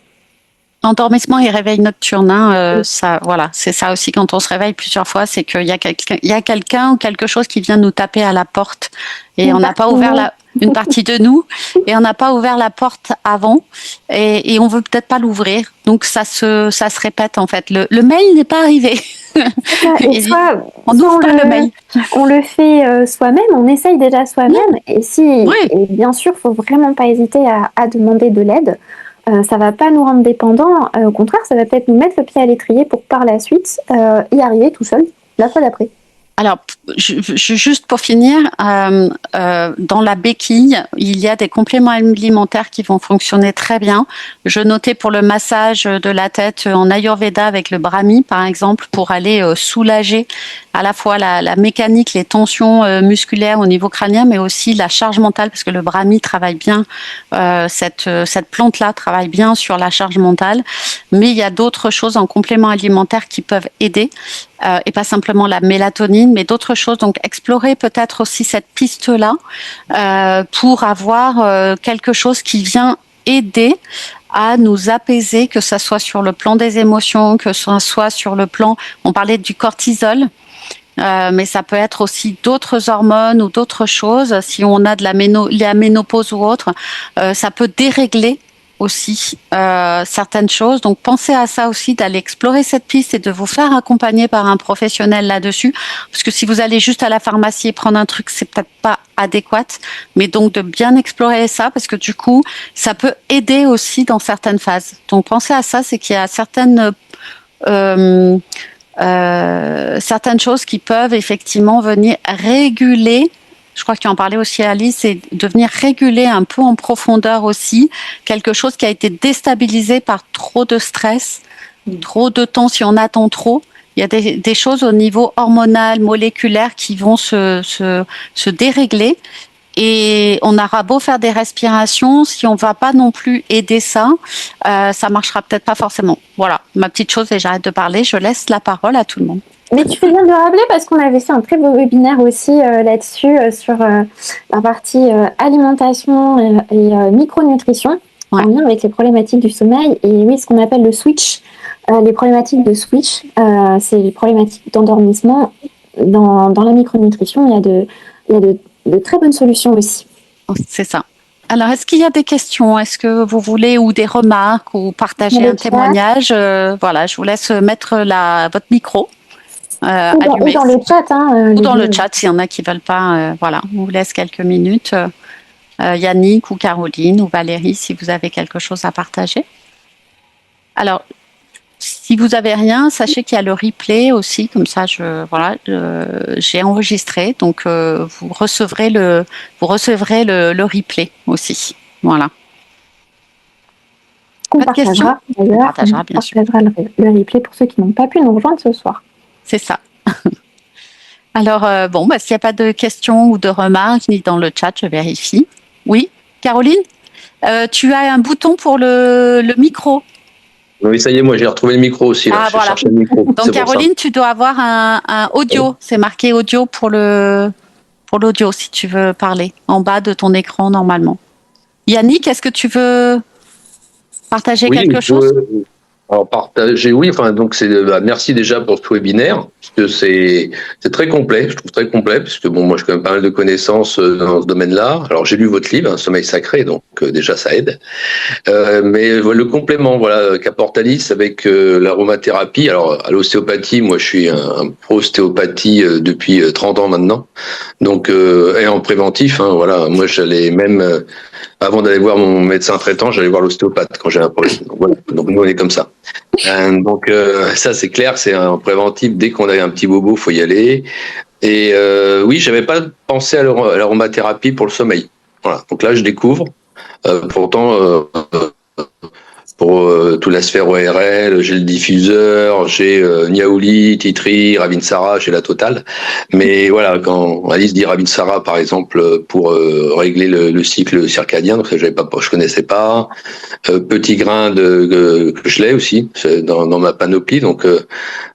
Endormissement et réveil nocturne, hein, ça, voilà, c'est ça aussi quand on se réveille plusieurs fois, c'est qu'il y a quelqu'un ou quelque chose qui vient nous taper à la porte et on n'a pas ouvert une partie de nous et on n'a pas ouvert la porte avant et on veut peut-être pas l'ouvrir, donc ça se répète en fait. Le mail n'est pas arrivé. Et on n'ouvre pas le mail. On le fait soi-même, on essaye déjà soi-même et et bien sûr, faut vraiment pas hésiter à demander de l'aide. Ça va pas nous rendre dépendants, au contraire, ça va peut-être nous mettre le pied à l'étrier pour par la suite y arriver tout seul, la fois d'après. Alors, juste pour finir, dans la béquille, il y a des compléments alimentaires qui vont fonctionner très bien. Je notais pour le massage de la tête en Ayurveda avec le Brahmi, par exemple, pour aller soulager à la fois la mécanique, les tensions musculaires au niveau crânien, mais aussi la charge mentale, parce que le Brahmi travaille bien, cette plante-là travaille bien sur la charge mentale. Mais il y a d'autres choses en complément alimentaire qui peuvent aider. Et pas simplement la mélatonine, mais d'autres choses. Donc, explorer peut-être aussi cette piste-là pour avoir quelque chose qui vient aider à nous apaiser, que ça soit sur le plan des émotions, que ce soit sur le plan, on parlait du cortisol, mais ça peut être aussi d'autres hormones ou d'autres choses. Si on a de la ménopause ou autre, ça peut dérégler aussi certaines choses. Donc pensez à ça aussi, d'aller explorer cette piste et de vous faire accompagner par un professionnel là-dessus, parce que si vous allez juste à la pharmacie et prendre un truc, c'est peut-être pas adéquat, mais donc de bien explorer ça, parce que du coup ça peut aider aussi dans certaines phases. Donc pensez à ça, c'est qu'il y a certaines choses qui peuvent effectivement venir réguler. Je crois que tu en parlais aussi, Alice, c'est de venir réguler un peu en profondeur aussi quelque chose qui a été déstabilisé par trop de stress, trop de temps, si on attend trop. Il y a des choses au niveau hormonal, moléculaire qui vont se dérégler. Et on aura beau faire des respirations, si on ne va pas non plus aider ça, ça marchera peut-être pas forcément. Voilà, ma petite chose, et j'arrête de parler, je laisse la parole à tout le monde. Mais tu fais bien de le rappeler parce qu'on avait fait un très beau webinaire aussi là-dessus, sur la partie alimentation et micronutrition, en lien avec les problématiques du sommeil. Et oui, ce qu'on appelle le switch, les problématiques de switch, c'est les problématiques d'endormissement. Dans la micronutrition, il y a de très bonnes solutions aussi. C'est ça. Alors, est-ce qu'il y a des questions? Est-ce que vous voulez, ou des remarques, ou partager un témoignage? Voilà, je vous laisse mettre votre micro. Ou dans le chat. Ou dans le chat, s'il y en a qui ne veulent pas. Voilà, on vous laisse quelques minutes. Yannick ou Caroline ou Valérie, si vous avez quelque chose à partager. Alors, si vous n'avez rien, sachez qu'il y a le replay aussi. Comme ça, j'ai enregistré. Donc, vous recevrez le replay aussi. Voilà. On partagera bien sûr. Le replay pour ceux qui n'ont pas pu nous rejoindre ce soir. C'est ça. Alors, s'il n'y a pas de questions ou de remarques, ni dans le chat, je vérifie. Oui, Caroline, tu as un bouton pour le micro. Oui, ça y est, moi j'ai retrouvé le micro aussi. Là. Voilà. Le micro. Donc, Caroline, tu dois avoir un audio. C'est marqué audio pour l'audio, si tu veux parler, en bas de ton écran normalement. Yannick, est-ce que tu veux partager quelque chose? Alors partager, oui. Enfin, donc merci déjà pour ce webinaire, parce que c'est très complet. Je trouve très complet, parce que moi j'ai quand même pas mal de connaissances dans ce domaine-là. Alors j'ai lu votre livre, Sommeil sacré, donc déjà ça aide. Mais le complément, qu'apporte Alice avec l'aromathérapie. Alors à l'ostéopathie, moi je suis un pro ostéopathie depuis 30 ans maintenant. Donc et en préventif, moi j'allais même avant d'aller voir mon médecin traitant, j'allais voir l'ostéopathe quand j'ai un problème. Donc nous on est comme ça. Ça c'est clair, c'est un préventif. Dès qu'on a un petit bobo, faut y aller. Et oui, j'avais pas pensé à l'aromathérapie pour le sommeil. Voilà. Donc là, je découvre. Pourtant, pour toute la sphère ORL, j'ai le diffuseur, j'ai Niaouli, Titri, Ravinsara, j'ai la totale. Mais voilà, quand Alice dit Ravinsara, par exemple, pour régler le cycle circadien, donc ça, je connaissais pas. Petit grain que je l'ai aussi dans ma panoplie. Donc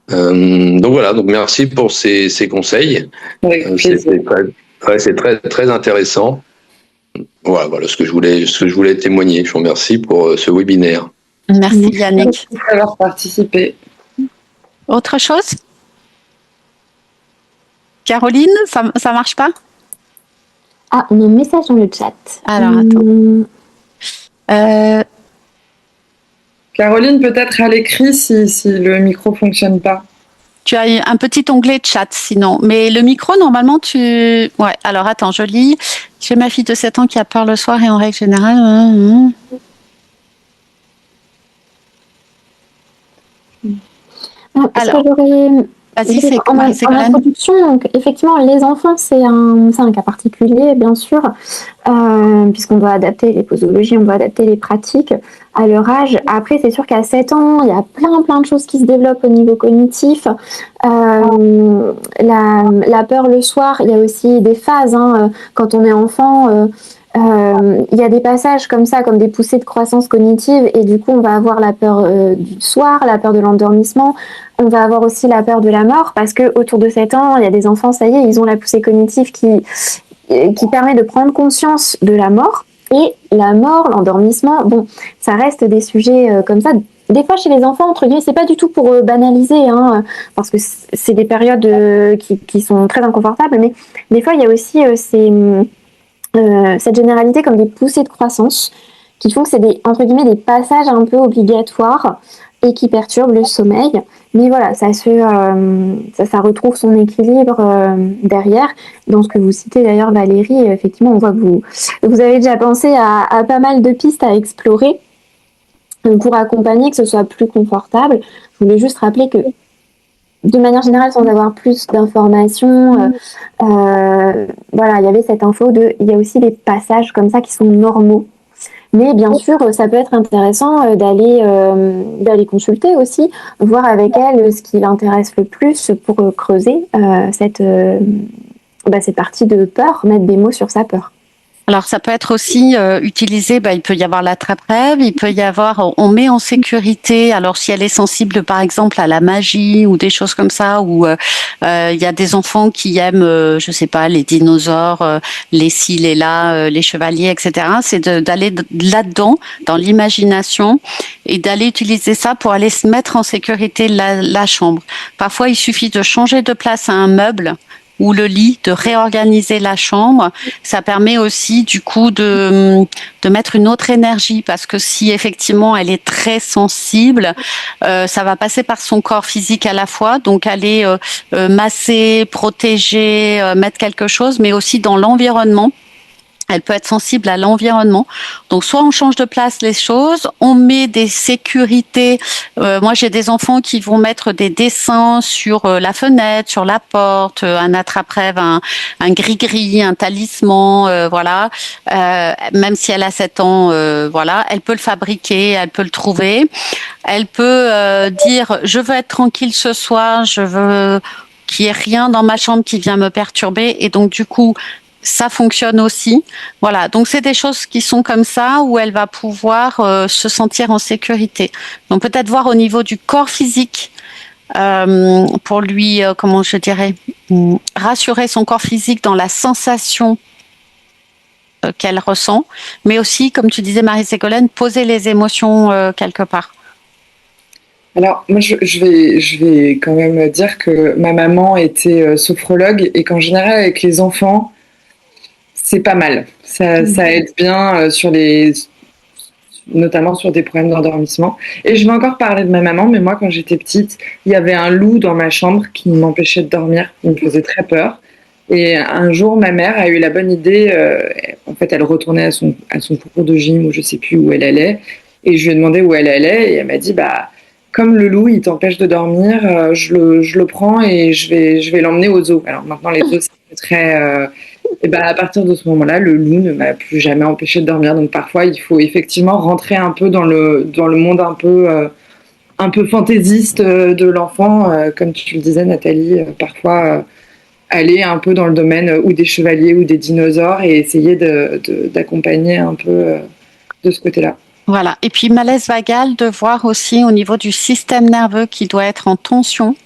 voilà. Donc merci pour ces conseils. C'est très très intéressant. Voilà ce que je voulais témoigner. Je vous remercie pour ce webinaire. Merci Yannick. Merci d'avoir participé. Autre chose? Caroline, ça marche pas? Ah, on a un message dans le chat. Alors, attends. Caroline, peut-être à l'écrit si le micro fonctionne pas. Tu as un petit onglet chat sinon. Mais le micro, normalement, Ouais, alors attends, je lis. J'ai ma fille de 7 ans qui a peur le soir et en règle générale... Alors, vas-y, c'est en introduction, donc effectivement, les enfants, c'est un cas particulier, bien sûr, puisqu'on doit adapter les posologies, on doit adapter les pratiques à leur âge. Après, c'est sûr qu'à 7 ans, il y a plein de choses qui se développent au niveau cognitif. La peur le soir, il y a aussi des phases. Quand on est enfant, il y a des passages comme ça, comme des poussées de croissance cognitive, et du coup, on va avoir la peur du soir, la peur de l'endormissement. On va avoir aussi la peur de la mort, parce que autour de 7 ans, il y a des enfants, ça y est, ils ont la poussée cognitive qui permet de prendre conscience de la mort. Et la mort, l'endormissement, bon, ça reste des sujets comme ça. Des fois, chez les enfants, entre guillemets, c'est pas du tout pour banaliser, parce que c'est des périodes qui sont très inconfortables, mais des fois, il y a aussi cette généralité comme des poussées de croissance qui font que c'est entre guillemets des passages un peu obligatoires et qui perturbent le sommeil. Mais voilà, ça retrouve son équilibre derrière. Dans ce que vous citez d'ailleurs, Valérie, effectivement, on voit que vous avez déjà pensé à pas mal de pistes à explorer pour accompagner, que ce soit plus confortable. Je voulais juste rappeler que, de manière générale, sans avoir plus d'informations, voilà, il y avait cette info il y a aussi des passages comme ça qui sont normaux. Mais bien sûr, ça peut être intéressant d'aller consulter aussi, voir avec elle ce qui l'intéresse le plus pour creuser cette partie de peur, mettre des mots sur sa peur. Alors, ça peut être aussi utilisé, il peut y avoir l'attrape-rêve, il peut y avoir, on met en sécurité, alors si elle est sensible par exemple à la magie ou des choses comme ça, ou il y a des enfants qui aiment, je sais pas, les dinosaures, les ci, les là, les chevaliers, etc. C'est d'aller là-dedans, dans l'imagination, et d'aller utiliser ça pour aller se mettre en sécurité la chambre. Parfois, il suffit de changer de place à un meuble ou le lit, de réorganiser la chambre. Ça permet aussi du coup de mettre une autre énergie, parce que si effectivement elle est très sensible, ça va passer par son corps physique à la fois, donc aller masser, protéger, mettre quelque chose, mais aussi dans l'environnement. Elle peut être sensible à l'environnement. Donc, soit on change de place les choses, on met des sécurités. Moi, j'ai des enfants qui vont mettre des dessins sur la fenêtre, sur la porte, un attrape-rêve, un gris-gris, un talisman, voilà. Même si elle a 7 ans, voilà, elle peut le fabriquer, elle peut le trouver. Elle peut dire, je veux être tranquille ce soir, je veux qu'il n'y ait rien dans ma chambre qui vient me perturber. Et donc, du coup, ça fonctionne aussi. Voilà, donc c'est des choses qui sont comme ça où elle va pouvoir se sentir en sécurité. Donc peut-être voir au niveau du corps physique pour lui, comment je dirais, rassurer son corps physique dans la sensation qu'elle ressent, mais aussi, comme tu disais Marie-Ségolène, poser les émotions quelque part. Alors, moi, je vais quand même dire que ma maman était sophrologue et qu'en général, avec les enfants, c'est pas mal. Ça aide bien notamment sur des problèmes d'endormissement. Et je vais encore parler de ma maman, mais moi, quand j'étais petite, il y avait un loup dans ma chambre qui m'empêchait de dormir, qui me faisait très peur. Et un jour, ma mère a eu la bonne idée, en fait, elle retournait à son cours de gym, ou je sais plus où elle allait, et je lui ai demandé où elle allait, et elle m'a dit, comme le loup, il t'empêche de dormir, je le prends et je vais l'emmener au zoo. Alors maintenant, les zoos, c'est très... et ben, à partir de ce moment-là, le loup ne m'a plus jamais empêché de dormir. Donc parfois, il faut effectivement rentrer un peu dans le monde un peu fantaisiste de l'enfant. Comme tu le disais, Nathalie, parfois aller un peu dans le domaine ou des chevaliers ou des dinosaures et essayer d'accompagner un peu de ce côté-là. Voilà. Et puis, malaise vagal, de voir aussi au niveau du système nerveux qui doit être en tension.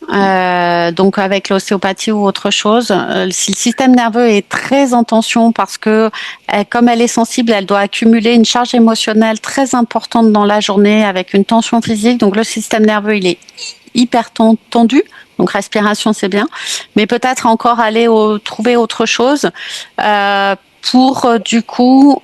Donc avec l'ostéopathie ou autre chose, si le système nerveux est très en tension parce que comme elle est sensible, elle doit accumuler une charge émotionnelle très importante dans la journée avec une tension physique. Donc le système nerveux, il est hyper tendu. Donc respiration, c'est bien, mais peut-être encore aller trouver autre chose pour du coup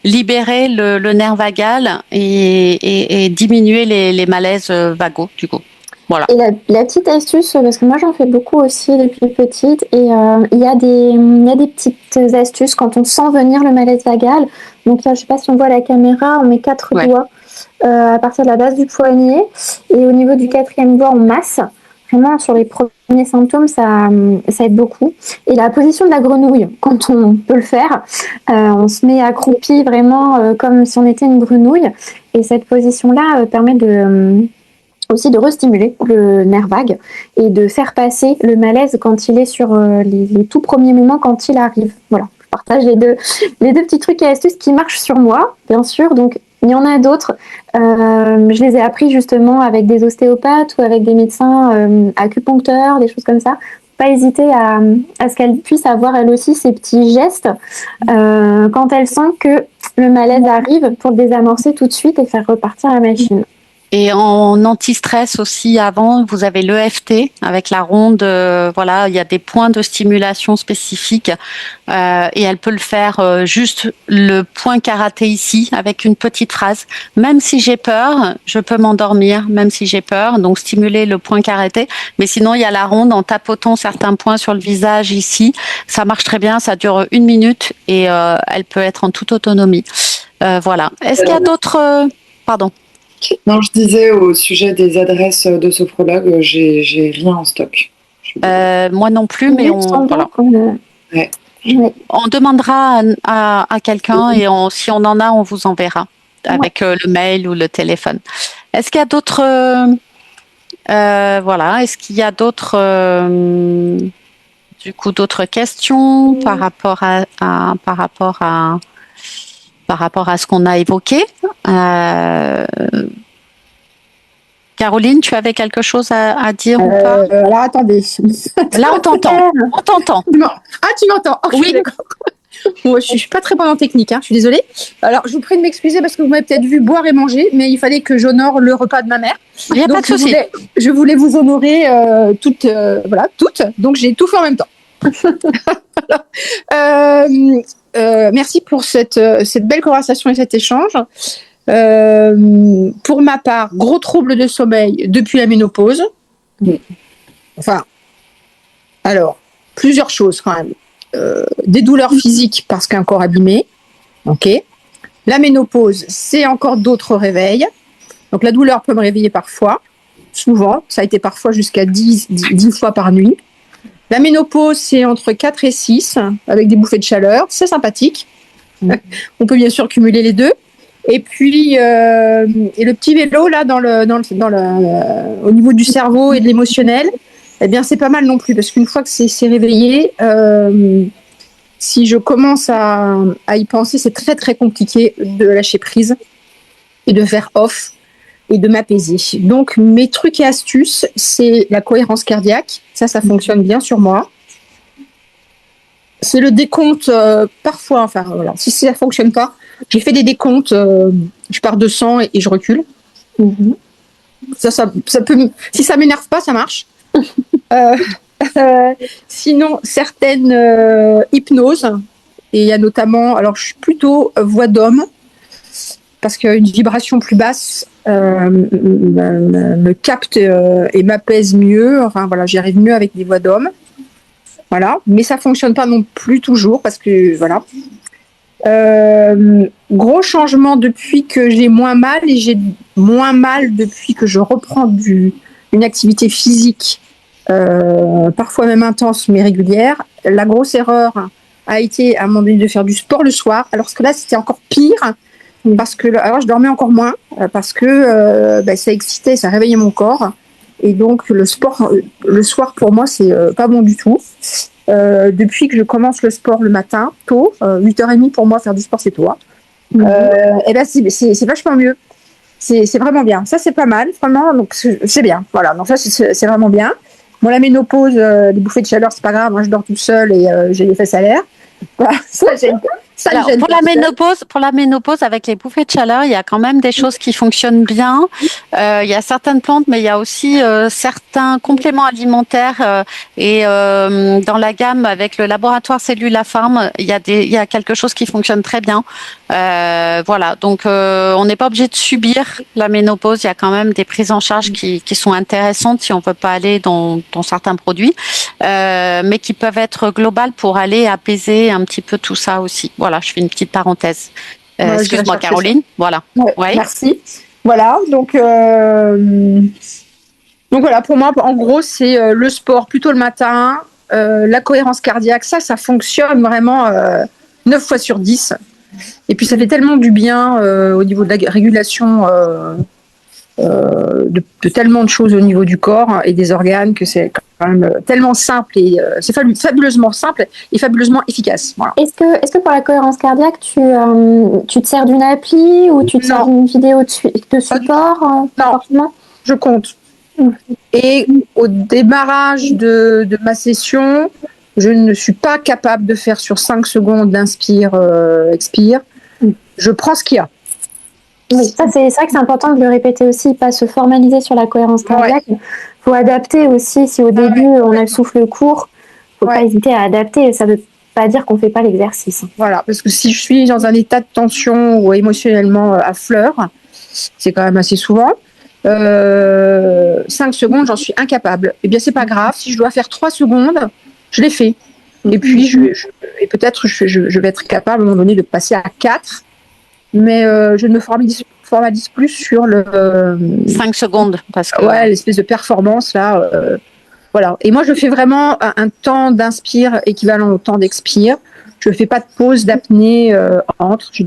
libérer le nerf vagal et diminuer les malaises vagaux du coup. Voilà. Et la petite astuce, parce que moi j'en fais beaucoup aussi depuis petite, et il y a des petites astuces quand on sent venir le malaise vagal. Donc là, je sais pas si on voit la caméra, on met 4 doigts à partir de la base du poignet, et au niveau du 4e doigt, on masse. Vraiment, sur les premiers symptômes, ça aide beaucoup. Et la position de la grenouille, quand on peut le faire, on se met accroupi vraiment comme si on était une grenouille. Et cette position-là permet aussi de restimuler le nerf vague et de faire passer le malaise quand il est sur les tout premiers moments quand il arrive. Voilà, je partage les deux petits trucs et astuces qui marchent sur moi, bien sûr. Donc, il y en a d'autres. Je les ai appris justement avec des ostéopathes ou avec des médecins acupuncteurs, des choses comme ça. Pas hésiter à ce qu'elle puisse avoir elle aussi ces petits gestes quand elle sent que le malaise arrive pour le désamorcer tout de suite et faire repartir la machine. Et en anti-stress aussi, avant, vous avez l'EFT avec la ronde. Voilà, il y a des points de stimulation spécifiques et elle peut le faire juste le point karaté ici avec une petite phrase. Même si j'ai peur, je peux m'endormir. Même si j'ai peur, donc stimuler le point karaté. Mais sinon, il y a la ronde en tapotant certains points sur le visage ici. Ça marche très bien. Ça dure 1 minute et elle peut être en toute autonomie. Voilà. Est-ce qu'il y a d'autres Pardon. Non, je disais au sujet des adresses de sophrologues, j'ai rien en stock. Moi non plus, mais voilà. Ouais. On demandera à quelqu'un et si on en a, on vous enverra avec le mail ou le téléphone. Est-ce qu'il y a d'autres voilà, est-ce qu'il y a d'autres d'autres questions par rapport à ce qu'on a évoqué? Caroline, tu avais quelque chose à dire ou pas? Alors attendez. Là, on t'entend. On t'entend. Ah, tu m'entends? Okay, oui. D'accord. Moi, je suis pas très bonne en technique, je suis désolée. Alors, je vous prie de m'excuser parce que vous m'avez peut-être vu boire et manger, mais il fallait que j'honore le repas de ma mère. Il n'y a pas de souci. Je voulais vous honorer toutes. Donc, j'ai tout fait en même temps. Merci pour cette belle conversation et cet échange. Pour ma part, gros trouble de sommeil depuis la ménopause. Enfin, alors, plusieurs choses quand même. Des douleurs physiques parce qu'un corps abîmé. Ok. La ménopause, c'est encore d'autres réveils. Donc la douleur peut me réveiller parfois, souvent. Ça a été parfois jusqu'à 10 fois par nuit. La ménopause, c'est entre 4 et 6, avec des bouffées de chaleur. C'est sympathique. On peut bien sûr cumuler les deux. Et puis, et le petit vélo, là, au niveau du cerveau et de l'émotionnel, eh bien, c'est pas mal non plus, parce qu'une fois que c'est réveillé, si je commence à y penser, c'est très, très compliqué de lâcher prise et de faire off et de m'apaiser. Donc, mes trucs et astuces, c'est la cohérence cardiaque. Ça fonctionne bien sur moi. C'est le décompte, parfois, enfin, voilà. Si ça fonctionne pas, j'ai fait des décomptes, je pars de 100 et je recule. Ça peut, si ça m'énerve pas, ça marche. Sinon, certaines hypnoses, et il y a notamment, alors je suis plutôt voix d'homme, parce qu'une vibration plus basse me capte et m'apaise mieux. Enfin voilà, j'y arrive mieux avec des voix d'homme. Voilà, mais ça fonctionne pas non plus toujours, parce que voilà. gros changement depuis que j'ai moins mal, et j'ai moins mal depuis que je reprends une activité physique, parfois même intense mais régulière. La grosse erreur a été à un moment donné de faire du sport le soir, alors que là c'était encore pire, parce que alors je dormais encore moins, parce que ça excitait, ça réveillait mon corps, et donc le sport le soir pour moi c'est pas bon du tout. Depuis que je commence le sport le matin tôt, 8h30 pour moi faire du sport c'est tôt, et ben c'est vachement mieux. C'est vraiment bien. Ça, c'est pas mal, vraiment. Donc, c'est bien. Voilà. Donc, ça, c'est vraiment bien. Bon, la ménopause, les bouffées de chaleur, c'est pas grave. Moi, je dors toute seule et j'ai les fesses à l'air. Voilà. Alors, pour la ménopause, avec les bouffées de chaleur, il y a quand même des choses qui fonctionnent bien. Il y a certaines plantes, mais il y a aussi certains compléments alimentaires. Dans la gamme avec le laboratoire Cellula Farm, il y a quelque chose qui fonctionne très bien. Voilà. Donc, on n'est pas obligé de subir la ménopause. Il y a quand même des prises en charge qui sont intéressantes si on veut pas aller dans certains produits, mais qui peuvent être globales pour aller apaiser un petit peu tout ça aussi. Voilà, je fais une petite parenthèse. Excuse-moi, Caroline. Ça. Voilà. Ouais. Merci. Voilà, donc voilà, pour moi, en gros, c'est le sport plutôt le matin, la cohérence cardiaque, ça fonctionne vraiment 9 fois sur 10. Et puis, ça fait tellement du bien au niveau de la régulation de tellement de choses au niveau du corps et des organes, que c'est quand même tellement simple, et c'est fabuleusement simple et fabuleusement efficace. Voilà. Est-ce que pour la cohérence cardiaque, tu te sers d'une appli ou tu te sers d'une vidéo de support? Non, je compte. Et au démarrage de ma session, je ne suis pas capable de faire sur 5 secondes d'inspire, expire. Je prends ce qu'il y a. Oui, ça c'est vrai que c'est important de le répéter aussi, pas se formaliser sur la cohérence cardiaque. Il faut adapter aussi. Si au début on a le souffle court, il ne faut pas hésiter à adapter. Ça ne veut pas dire qu'on ne fait pas l'exercice. Voilà, parce que si je suis dans un état de tension ou émotionnellement à fleur, c'est quand même assez souvent, 5 secondes, j'en suis incapable. Eh bien, c'est pas grave. Si je dois faire 3 secondes, je l'ai fait. Et puis, peut-être je vais être capable à un moment donné de passer à 4. Mais je ne me formalise plus sur le 5 secondes, parce que l'espèce de performance là. Voilà. Et moi, je fais vraiment un temps d'inspire équivalent au temps d'expire. Je ne fais pas de pause d'apnée entre. J'ai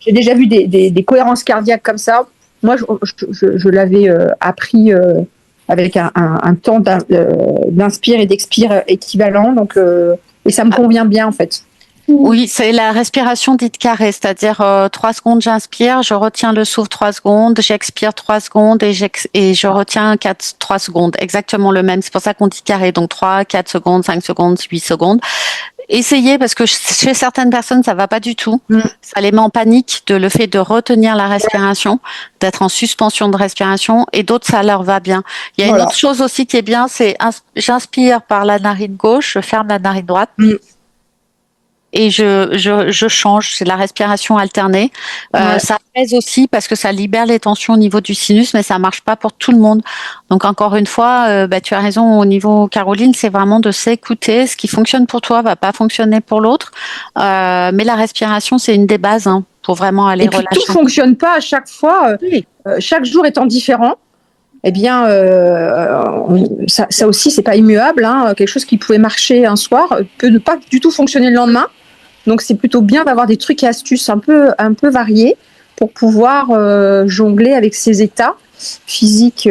déjà vu des cohérences cardiaques comme ça. Moi, je l'avais appris avec un temps d'inspire et d'expire équivalent. Donc, et ça me convient bien en fait. Oui, c'est la respiration dite carrée, c'est-à-dire 3 secondes j'inspire, je retiens le souffle 3 secondes, j'expire 3 secondes et je retiens 3 secondes, exactement le même, c'est pour ça qu'on dit carré, donc 3, 4 secondes, 5 secondes, 8 secondes. Essayez, parce que chez certaines personnes ça va pas du tout, ça les met en panique le fait de retenir la respiration, d'être en suspension de respiration, et d'autres ça leur va bien. Il y a une autre chose aussi qui est bien, c'est j'inspire par la narine gauche, je ferme la narine droite. Et je change, c'est la respiration alternée. Ça apaise aussi parce que ça libère les tensions au niveau du sinus, mais ça marche pas pour tout le monde. Donc encore une fois, tu as raison au niveau Caroline, c'est vraiment de s'écouter. Ce qui fonctionne pour toi va pas fonctionner pour l'autre. Mais la respiration, c'est une des bases pour vraiment aller relâcher. Et puis tout fonctionne pas à chaque fois. Chaque jour étant différent. Eh bien, ça aussi, c'est pas immuable. Quelque chose qui pouvait marcher un soir peut ne pas du tout fonctionner le lendemain. Donc, c'est plutôt bien d'avoir des trucs et astuces un peu variés pour pouvoir jongler avec ces états physiques,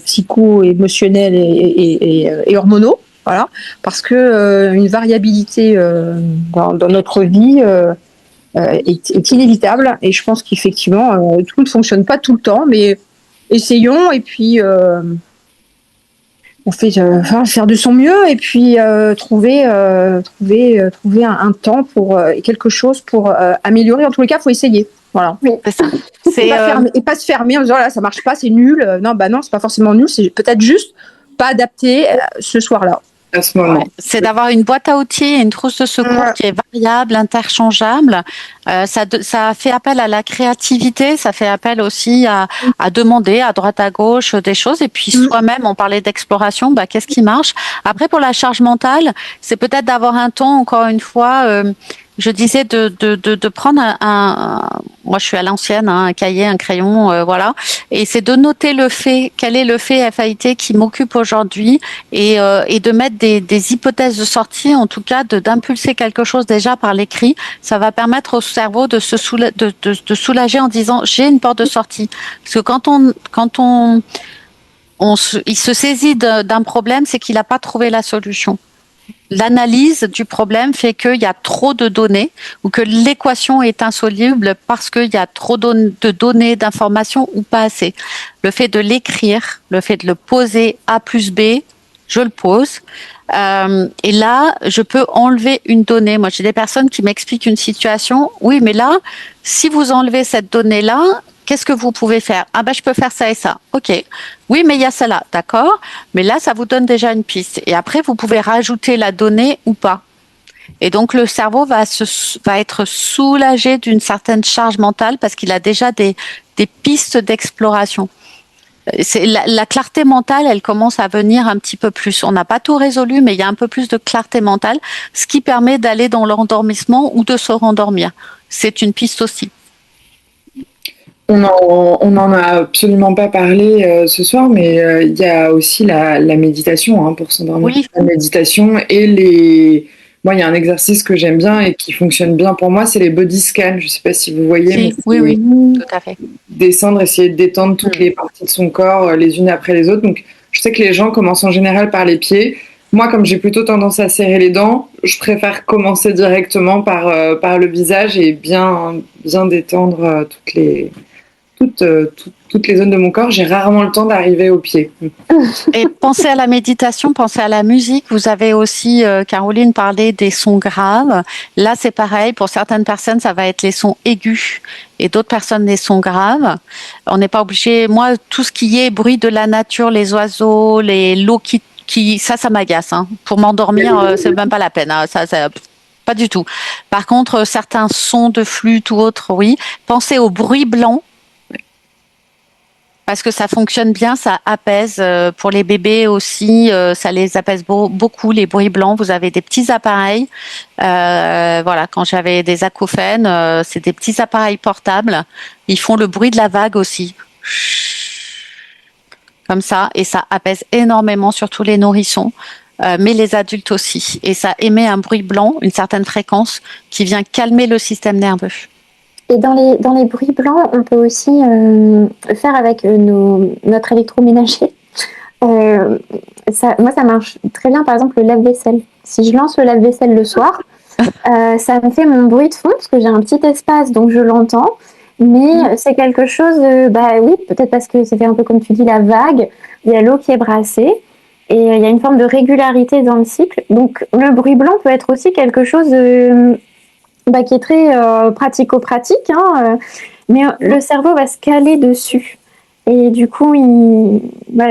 psycho-émotionnels et hormonaux. Voilà. Parce que une variabilité dans notre vie est inévitable. Et je pense qu'effectivement, tout ne fonctionne pas tout le temps, mais essayons et puis on fait faire de son mieux et puis trouver un temps pour quelque chose pour améliorer. En tous les cas, il faut essayer. Voilà. Oui, c'est ça. Et pas se fermer en disant là ça marche pas, c'est nul. Non, c'est pas forcément nul, c'est peut-être juste pas adapté ce soir-là. À ce moment. C'est d'avoir une boîte à outils et une trousse de secours qui est variable, interchangeable. Ça fait appel à la créativité, ça fait appel aussi à demander à droite à gauche des choses. Et puis soi-même, on parlait d'exploration, qu'est-ce qui marche? Après, pour la charge mentale, c'est peut-être d'avoir un temps, encore une fois, je disais de prendre moi je suis à l'ancienne, hein, un cahier, un crayon, voilà, et c'est de noter quel est le fait FAIT qui m'occupe aujourd'hui, et de mettre des hypothèses de sortie, en tout cas d'impulser quelque chose déjà par l'écrit. Ça va permettre au cerveau de soulager en disant j'ai une porte de sortie. Parce que quand il se saisit d'un problème, c'est qu'il n'a pas trouvé la solution. L'analyse du problème fait qu'il y a trop de données ou que l'équation est insoluble parce qu'il y a trop de données, d'informations ou pas assez. Le fait de l'écrire, le fait de le poser A plus B, je le pose. Et là, je peux enlever une donnée. Moi, j'ai des personnes qui m'expliquent une situation. Oui, mais là, si vous enlevez cette donnée-là, qu'est-ce que vous pouvez faire? Ah ben, je peux faire ça et ça. OK. Oui, mais il y a ça là. D'accord. Mais là, ça vous donne déjà une piste. Et après, vous pouvez rajouter la donnée ou pas. Et donc, le cerveau va être soulagé d'une certaine charge mentale parce qu'il a déjà des pistes d'exploration. La clarté mentale, elle commence à venir un petit peu plus. On n'a pas tout résolu, mais il y a un peu plus de clarté mentale, ce qui permet d'aller dans l'endormissement ou de se rendormir. C'est une piste aussi. On n'en a absolument pas parlé ce soir, mais il y a aussi la méditation hein, pour s'endormir. Oui. La méditation et Moi, il y a un exercice que j'aime bien et qui fonctionne bien pour moi, c'est les body scans. Je ne sais pas si vous voyez. Si, mais oui, tout à fait. Descendre, essayer de détendre toutes les parties de son corps les unes après les autres. Donc, je sais que les gens commencent en général par les pieds. Moi, comme j'ai plutôt tendance à serrer les dents, je préfère commencer directement par le visage et bien détendre toutes les zones de mon corps. J'ai rarement le temps d'arriver aux pieds. Et pensez à la méditation, pensez à la musique. Vous avez aussi, Caroline parlait des sons graves. Là, c'est pareil. Pour certaines personnes, ça va être les sons aigus et d'autres personnes, les sons graves. On n'est pas obligé. Moi, tout ce qui est bruit de la nature, les oiseaux, l'eau ça m'agace. Hein. Pour m'endormir, c'est même pas la peine. Hein. Ça, pas du tout. Par contre, certains sons de flûte ou autres, oui. Pensez au bruit blanc. Parce que ça fonctionne bien, ça apaise. Pour les bébés aussi, ça les apaise beaucoup, les bruits blancs. Vous avez des petits appareils. Voilà, quand j'avais des acouphènes, c'est des petits appareils portables. Ils font le bruit de la vague aussi. Comme ça, et ça apaise énormément, surtout les nourrissons, mais les adultes aussi. Et ça émet un bruit blanc, une certaine fréquence, qui vient calmer le système nerveux. Et dans les bruits blancs, on peut aussi faire avec notre électroménager. Moi, ça marche très bien, par exemple, le lave-vaisselle. Si je lance le lave-vaisselle le soir, ça me fait mon bruit de fond, parce que j'ai un petit espace, donc je l'entends. Mais c'est quelque chose, oui, peut-être parce que ça fait un peu comme tu dis, la vague, il y a l'eau qui est brassée, et il y a une forme de régularité dans le cycle. Donc, le bruit blanc peut être aussi quelque chose qui est très pratico-pratique, hein, mais le cerveau va se caler dessus. Et du coup, il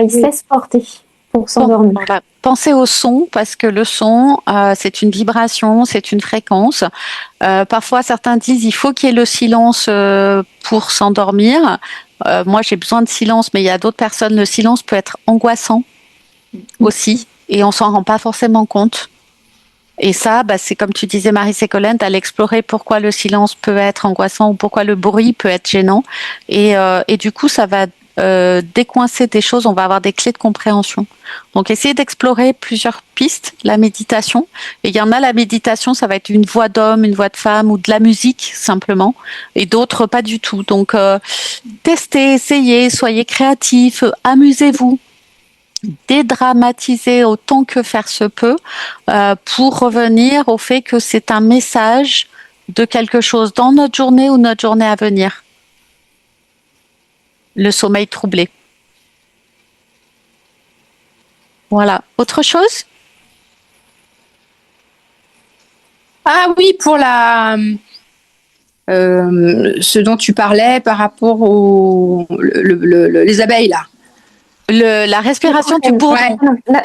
se laisse porter pour s'endormir. Voilà. Pensez au son, parce que le son, c'est une vibration, c'est une fréquence. Parfois, certains disent il faut qu'il y ait le silence pour s'endormir. Moi, j'ai besoin de silence, mais il y a d'autres personnes, le silence peut être angoissant aussi, et on s'en rend pas forcément compte. Et ça, c'est comme tu disais, Marie-Sécolène, d'aller explorer pourquoi le silence peut être angoissant ou pourquoi le bruit peut être gênant. Et du coup, ça va décoincer des choses, on va avoir des clés de compréhension. Donc, essayez d'explorer plusieurs pistes, la méditation. Et il y en a, la méditation, ça va être une voix d'homme, une voix de femme ou de la musique, simplement. Et d'autres, pas du tout. Donc, testez, essayez, soyez créatifs, amusez-vous. Dédramatiser autant que faire se peut pour revenir au fait que c'est un message de quelque chose dans notre journée ou notre journée à venir. Le sommeil troublé. Voilà. Autre chose? Ah oui, pour ce dont tu parlais par rapport les abeilles là. La respiration du bourdon. Ouais.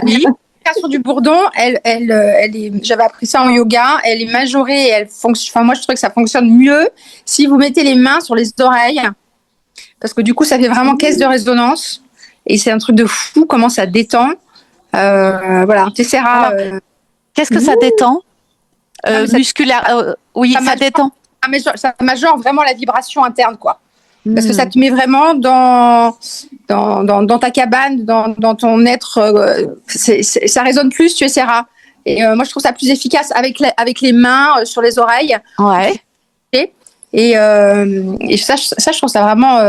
Oui. La respiration du bourdon, elle est, j'avais appris ça en yoga, elle est majorée, elle fonctionne. Enfin, moi, je trouve que ça fonctionne mieux si vous mettez les mains sur les oreilles, parce que du coup, ça fait vraiment caisse de résonance et c'est un truc de fou comment ça détend. Voilà, tu essaieras. Qu'est-ce que ça détend? musculaire. Oui, ça détend. Ça majore vraiment la vibration interne, quoi. Parce que ça te met vraiment dans ta cabane, dans ton être. Ça résonne plus, tu essaieras. Et moi, je trouve ça plus efficace avec les mains sur les oreilles. Ouais. Et ça, je trouve ça vraiment.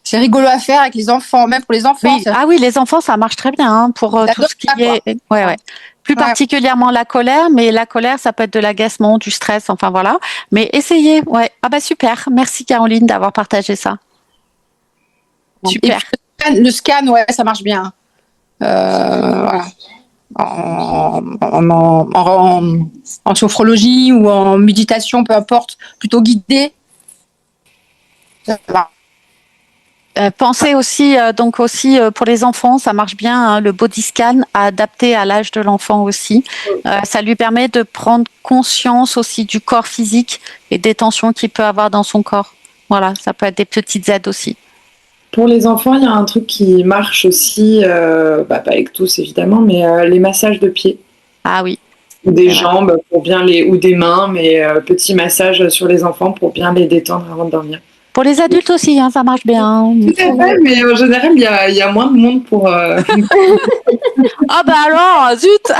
C'est rigolo à faire avec les enfants, même pour les enfants. Oui. Ah oui, les enfants, ça marche très bien hein, pour tout ce qui est. Ouais. Plus particulièrement la colère, mais la colère, ça peut être de l'agacement, du stress, enfin voilà. Mais essayez, ouais. Ah bah super. Merci Caroline d'avoir partagé ça. Super. Le scan, ouais, ça marche bien. Voilà. En sophrologie ou en méditation, peu importe, plutôt guidée. Ça va. Pensez aussi, pour les enfants, ça marche bien, hein, le body scan adapté à l'âge de l'enfant aussi. Ça lui permet de prendre conscience aussi du corps physique et des tensions qu'il peut avoir dans son corps. Voilà, ça peut être des petites aides aussi. Pour les enfants, il y a un truc qui marche aussi, pas avec tous évidemment, mais les massages de pieds. Ah oui. Ou des jambes pour bien ou des mains, mais petits massages sur les enfants pour bien les détendre avant de dormir. Pour les adultes aussi, hein, ça marche bien. Tout à fait, mais en général, il y a moins de monde pour. Ah bah alors, zut.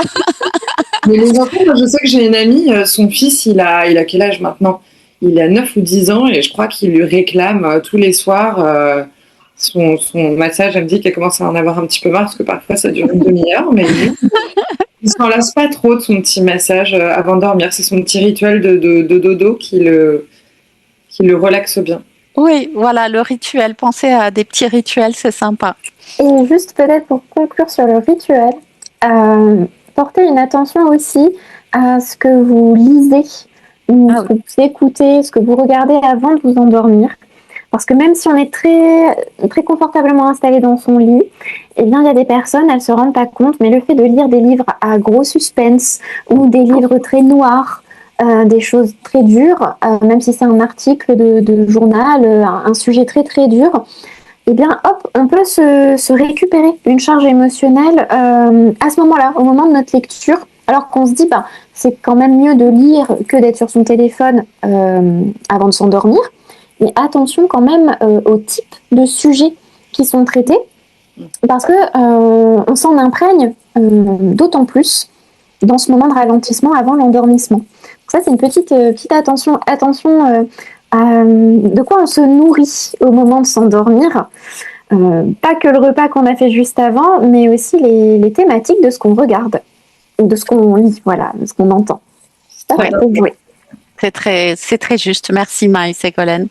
Mais les enfants, moi, je sais que j'ai une amie, son fils, il a quel âge maintenant? Il a 9 ou 10 ans et je crois qu'il lui réclame tous les soirs son massage. Elle me dit qu'elle commence à en avoir un petit peu marre parce que parfois ça dure une demi-heure, mais il s'en lasse pas trop de son petit massage avant de dormir. C'est son petit rituel de dodo qui le relaxe bien. Oui, voilà, le rituel. Pensez à des petits rituels, c'est sympa. Et juste peut-être pour conclure sur le rituel, portez une attention aussi à ce que vous lisez, ou ce que vous écoutez, ce que vous regardez avant de vous endormir. Parce que même si on est très, très confortablement installé dans son lit, eh bien, il y a des personnes, elles ne se rendent pas compte, mais le fait de lire des livres à gros suspense ou des livres très noirs, des choses très dures, même si c'est un article de journal, un sujet très très dur, eh bien hop, on peut se récupérer une charge émotionnelle à ce moment-là, au moment de notre lecture, alors qu'on se dit c'est quand même mieux de lire que d'être sur son téléphone avant de s'endormir. Mais attention quand même au type de sujets qui sont traités, parce que on s'en imprègne d'autant plus dans ce moment de ralentissement avant l'endormissement. Donc ça, c'est une petite attention à de quoi on se nourrit au moment de s'endormir. Pas que le repas qu'on a fait juste avant, mais aussi les thématiques de ce qu'on regarde, de ce qu'on lit, voilà, de ce qu'on entend. Ça va être joué. C'est très juste. Merci Marie-Ségolène.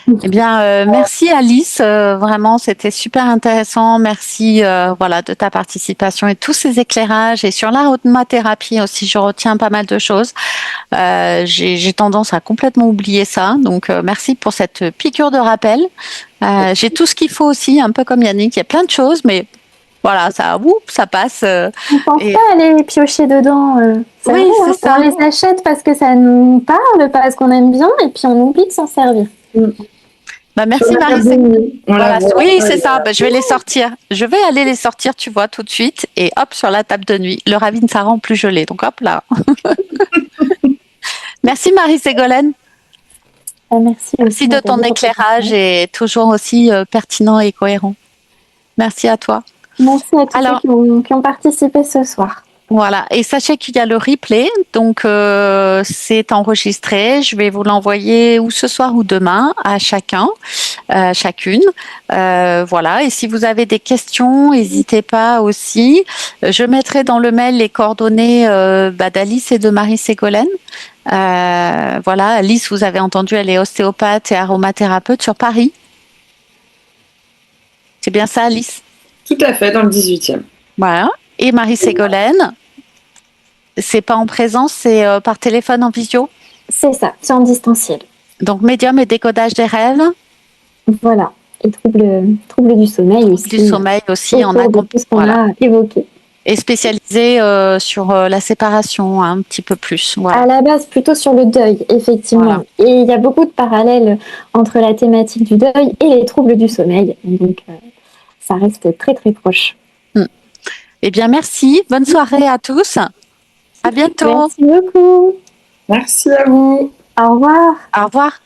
Eh bien, merci Alice. Vraiment, c'était super intéressant. Merci de ta participation et tous ces éclairages. Et sur l'aromathérapie aussi, je retiens pas mal de choses. J'ai tendance à complètement oublier ça. Donc, merci pour cette piqûre de rappel. J'ai tout ce qu'il faut aussi, un peu comme Yannick. Il y a plein de choses, mais voilà, ça passe. On ne pense pas aller piocher dedans. Oui, c'est ça. On les achète parce que ça nous parle, parce qu'on aime bien, et puis on oublie de s'en servir. Merci Marie. Voilà. Oui, c'est ça. Je vais les sortir. Je vais aller les sortir, tu vois, tout de suite. Et hop, sur la table de nuit. Le Ravine, ça rend plus gelé. Donc hop là. Merci Marie-Ségolène. Merci de ton éclairage et toujours aussi pertinent et cohérent. Merci à toi. Merci à tous ceux qui ont participé ce soir. Voilà, et sachez qu'il y a le replay, donc c'est enregistré. Je vais vous l'envoyer ou ce soir ou demain à chacune. Voilà, et si vous avez des questions, n'hésitez pas aussi. Je mettrai dans le mail les coordonnées d'Alice et de Marie-Ségolène. Voilà, Alice, vous avez entendu, elle est ostéopathe et aromathérapeute sur Paris. C'est bien ça, Alice? Tout à fait, dans le 18e. Voilà. Et Marie-Ségolène, c'est pas en présence, c'est par téléphone en visio? C'est ça, c'est en distanciel. Donc médium et décodage des rêves. Voilà, et trouble du sommeil aussi. Du sommeil aussi, on a évoqué. Et spécialisé sur la séparation un petit peu plus. Voilà. À la base, plutôt sur le deuil, effectivement. Voilà. Et il y a beaucoup de parallèles entre la thématique du deuil et les troubles du sommeil. Donc ça reste très très proche. Eh bien, merci. Bonne soirée à tous. À bientôt. Merci beaucoup. Merci à vous. Au revoir. Au revoir.